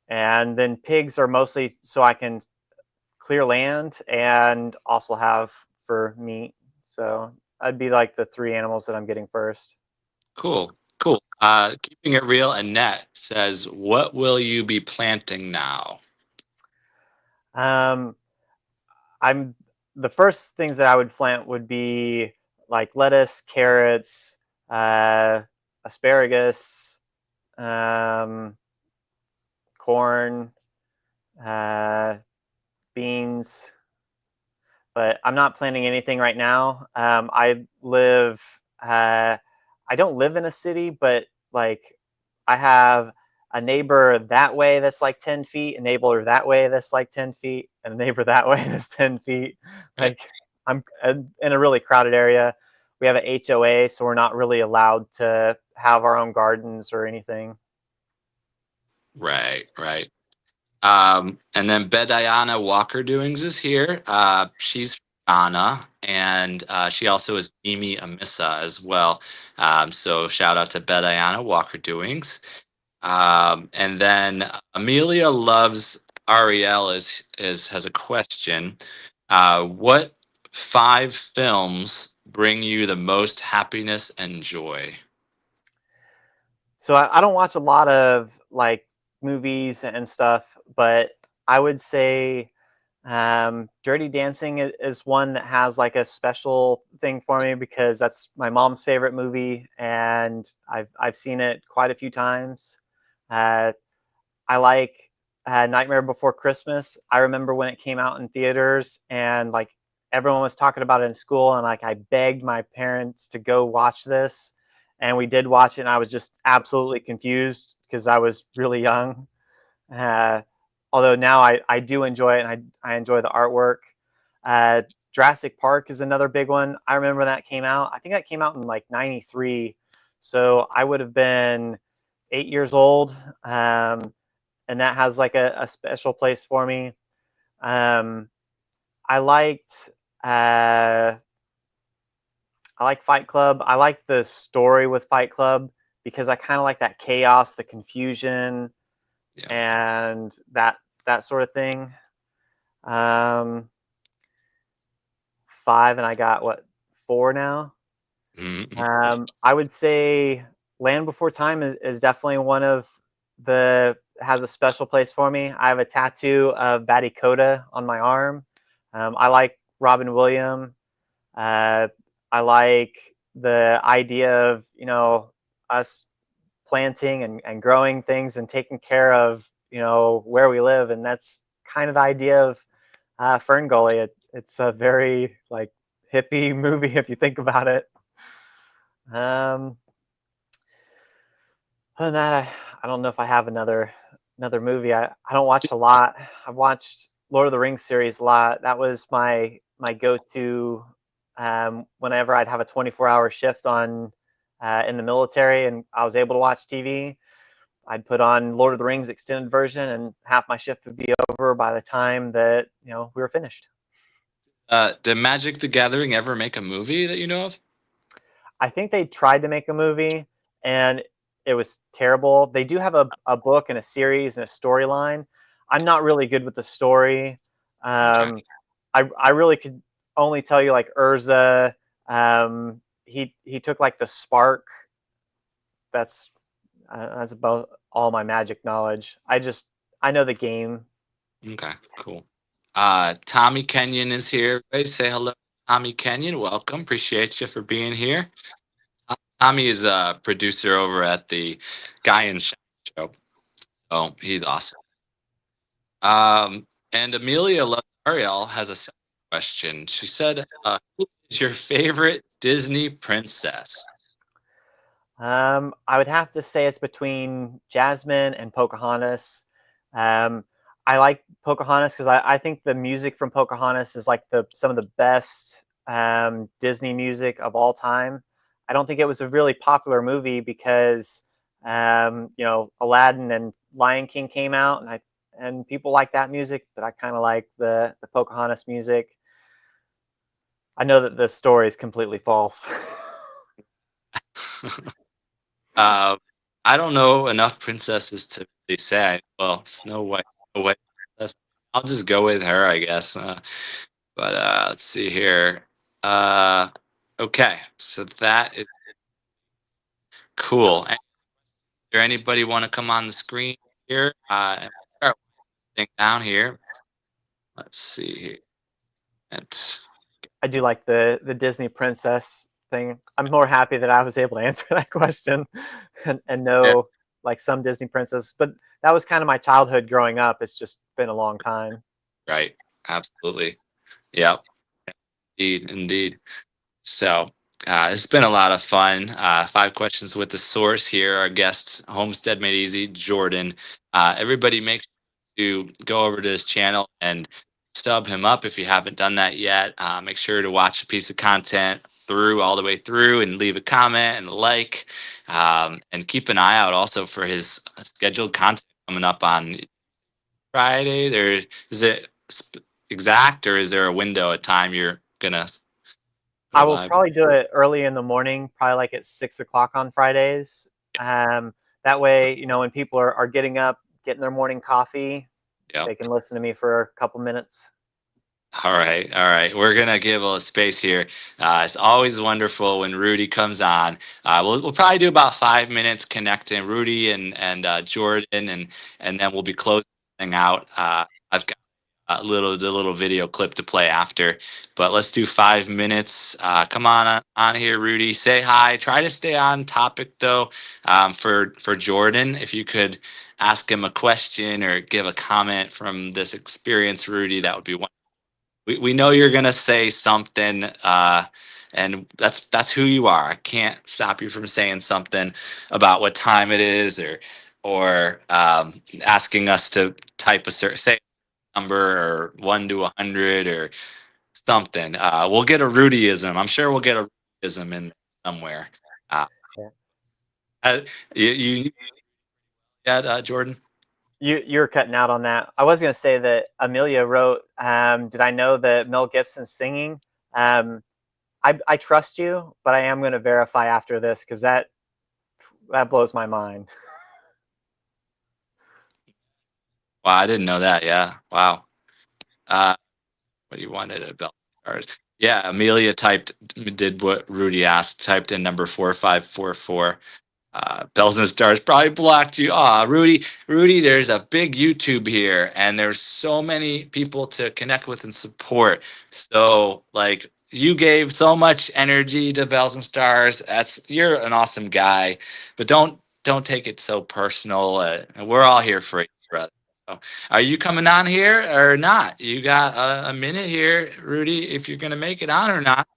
S3: then pigs are mostly so I can clear land and also have for meat. So I'd be like the 3 animals that I'm getting first.
S2: Cool. Keeping it real, Annette says, what will you be planting now?
S3: I'm the first things that I would plant would be like lettuce, carrots, a asparagus, um, corn, uh, beans, but I'm not planning anything right now. I don't live in a city, but like I have a neighbor that way that's like 10 feet, a neighbor that way that's like 10 feet, and a neighbor that way that's 10 feet.
S2: Right.
S3: Like I'm in a really crowded area. We have an HOA, so we're not really allowed to have our own gardens or anything.
S2: Right, right. And then Bediana Walker Doings is here. She's from Ghana, and she also is Mimi Amissa as well. So shout out to Bediana Walker Doings. And then Amelia Loves Ariel is has a question. What 5 films bring you the most happiness and joy?
S3: So I don't watch a lot of like movies and stuff, but I would say Dirty Dancing is one that has like a special thing for me because that's my mom's favorite movie, and I've seen it quite a few times. Uh, I like Nightmare Before Christmas. I remember when it came out in theaters, and like everyone was talking about it in school, and like I begged my parents to go watch this, and we did watch it, and I was just absolutely confused because I was really young. Uh, Although now I do enjoy it, and I enjoy the artwork. Uh, Jurassic Park is another big one. I remember when that came out. I think that came out in like '93, so I would have been 8 years old. And that has like a special place for me. Um, I liked uh, I like Fight Club. I like the story with Fight Club because I kind of like that chaos, the confusion,
S2: Yeah.
S3: and that sort of thing. Um, Five, and I got what, four now.
S2: Mhm.
S3: I would say Land Before Time is definitely one of the has a special place for me. I have a tattoo of Batty Coda on my arm. I like Robin Williams. Uh, I like the idea of us planting and growing things and taking care of where we live, and that's kind of the idea of Fern Gully. It's a very like hippie movie if you think about it. Um, Other than that, I don't know if I have another movie. I don't watch a lot. I've watched Lord of the Rings series a lot. That was my go-to whenever I'd have a 24-hour shift on in the military and I was able to watch TV. I'd put on Lord of the Rings extended version, and half my shift would be over by the time that we were finished.
S2: Did Magic the Gathering ever make a movie that you know of?
S3: I think they tried to make a movie, and it was terrible. They do have a book and a series and a storyline. I'm not really good with the story.
S2: Okay.
S3: I really could only tell you like Urza. He took like the spark. That's about all my Magic knowledge. I know the game.
S2: Okay, cool. Tommy Kenyon is here. Everybody say hello, Tommy Kenyon. Welcome. Appreciate you for being here. Tommy is a producer over at the Guy and Shy Show. Oh, he's awesome. And Amelia Ariel has a second question. She said, "Who is your favorite Disney princess?"
S3: I would have to say it's between Jasmine and Pocahontas. Um, I like Pocahontas because I think the music from Pocahontas is like some of the best Disney music of all time. I don't think it was a really popular movie because Aladdin and Lion King came out, and people like that music, but I kind of like the Pocahontas music. I know that the story is completely false.
S2: uh, I don't know enough princesses to really say. Well, Snow White princess. I'll just go with her, I guess. But let's see here. Uh, okay, so that is cool. There anybody want to come on the screen here? And start thing down here. Let's see here. And
S3: I do like the Disney princess. thing. I'm more happy that I was able to answer that question and
S2: Yeah,
S3: know like some Disney princess. But that was kind of my childhood growing up. It's just been a long time.
S2: right. Absolutely. Yeah. Indeed. Indeed. So it's been a lot of fun. 5 questions with the source here. Our guest, Homestead Made Easy, Jordan. Everybody make sure to go over to his channel and sub him up if you haven't done that yet. Make sure to watch a piece of content through all the way through and leave a comment and a like. And keep an eye out also for his scheduled content coming up on Friday. There is it exact, or is there a window, a time you're gonna
S3: I
S2: go
S3: will
S2: live?
S3: probably do it early in the morning, probably like at 6 o'clock on Fridays. That way, when people are getting up, getting their morning coffee,
S2: Yeah.
S3: they can listen to me for a couple minutes.
S2: All right, all right. We're gonna give a little space here. It's always wonderful when Rudy comes on. We'll probably do about 5 minutes connecting Rudy and Jordan, and then we'll be closing the thing out. I've got the little video clip to play after, but let's do 5 minutes. Come on here, Rudy. Say hi. Try to stay on topic though. For Jordan, if you could ask him a question or give a comment from this experience, Rudy, that would be wonderful. We know you're gonna say something, and that's who you are. I can't stop you from saying something about what time it is, or asking us to type a certain say number or 1 to 100 or something. We'll get a Rudyism. I'm sure we'll get a Rudyism in somewhere. Uh,
S3: Yeah.
S2: uh, you yet, Jordan?
S3: You're cutting out on that. I was going to say that Amelia wrote, "Did I know that Mel Gibson's singing?" I trust you, but I am going to verify after this because that blows my mind.
S2: Wow, I didn't know that. Yeah. Wow. Uh, what you wanted about stars? Yeah, Amelia did what Rudy asked. Typed in number 4544. Bells and Stars probably blocked you. Rudy, there's a big YouTube here, and there's so many people to connect with and support. So, like, you gave so much energy to Bells and Stars. You're an awesome guy, but don't take it so personal. We're all here for you, brother. So, are you coming on here or not? You got a minute here, Rudy, if you're gonna make it on or not.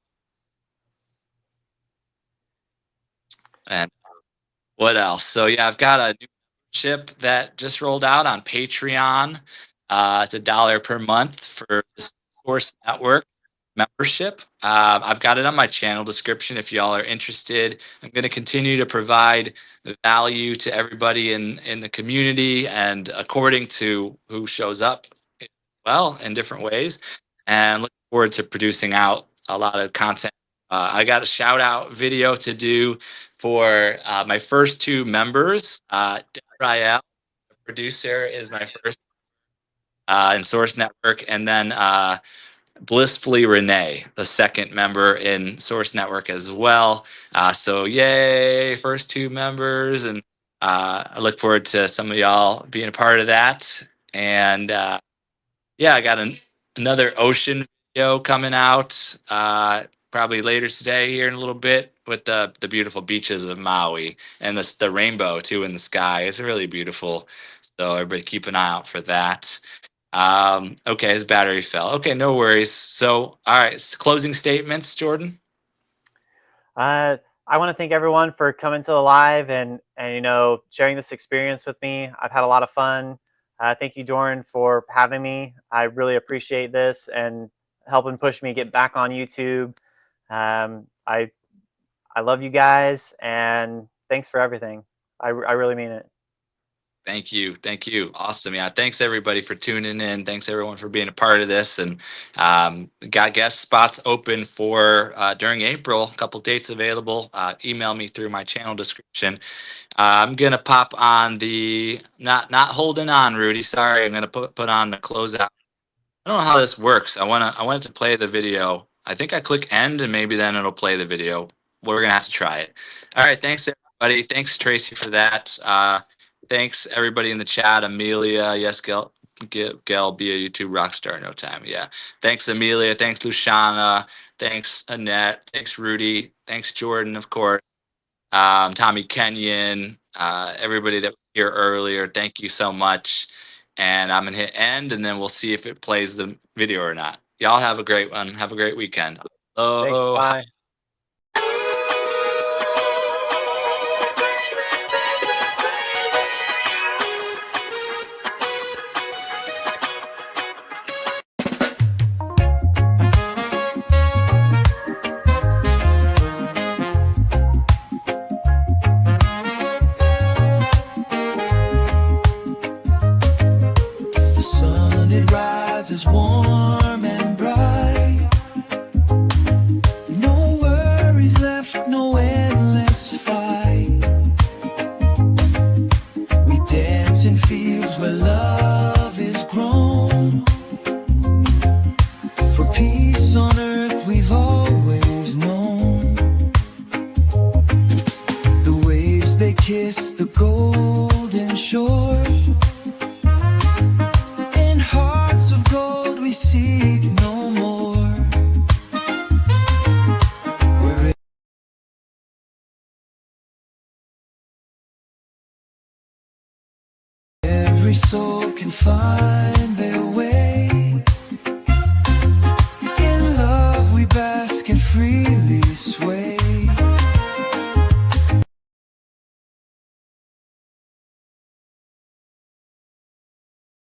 S2: And what else? So yeah, I've got a new membership that just rolled out on Patreon. It's $1 per month for the Source Network membership. I've got it on my channel description if y'all are interested. I'm going to continue to provide value to everybody in the community and according to who shows up well in different ways. And look forward to producing out a lot of content. I got a shout out video to do for my first 2 members. Rael, the producer, is my first in Source Network, and then Blissfully Renee, the second member in Source Network as well. So yay, first 2 members, and I look forward to some of y'all being a part of that. And yeah, I got another ocean video coming out probably later today here in a little bit with the beautiful beaches of Maui and the rainbow too in the sky. It's really beautiful. So everybody keep an eye out for that. Okay, his battery fell. Okay, no worries. So all right, closing statements, Jordan.
S3: I want to thank everyone for coming to the live and sharing this experience with me. I've had a lot of fun. Thank you, Doran, for having me. I really appreciate this and helping push me get back on YouTube. I love you guys, and thanks for everything. I really mean it.
S2: Thank you. Thank you. Awesome. Yeah. Thanks everybody for tuning in. Thanks everyone for being a part of this. And got guest spots open for during April. A couple dates available. Email me through my channel description. I'm gonna pop on the not holding on, Rudy. Sorry, I'm gonna put on the closeout. I don't know how this works. I wanted to play the video. I think I click end and maybe then it'll play the video. We're gonna have to try it. All right. Thanks everybody. Thanks Tracy for that. Thanks everybody in the chat. Amelia, yes, Gail be a YouTube rock star in no time. Yeah. Thanks, Amelia. Thanks, Luciana. Thanks, Annette. Thanks, Rudy. Thanks, Jordan, of course. Tommy Kenyon, everybody that was here earlier. Thank you so much. And I'm going to hit end, and then we'll see if it plays the video or not. Y'all have a great one. Have a great weekend.
S3: Thanks.
S2: Oh,
S3: Bye.
S1: The sun, it rises warm and bright. No worries left, no endless fight. We dance in fields where love is grown. For peace on earth we've always known. The waves, they kiss the golden shore. In hearts of gold we seek no more. Where every soul can find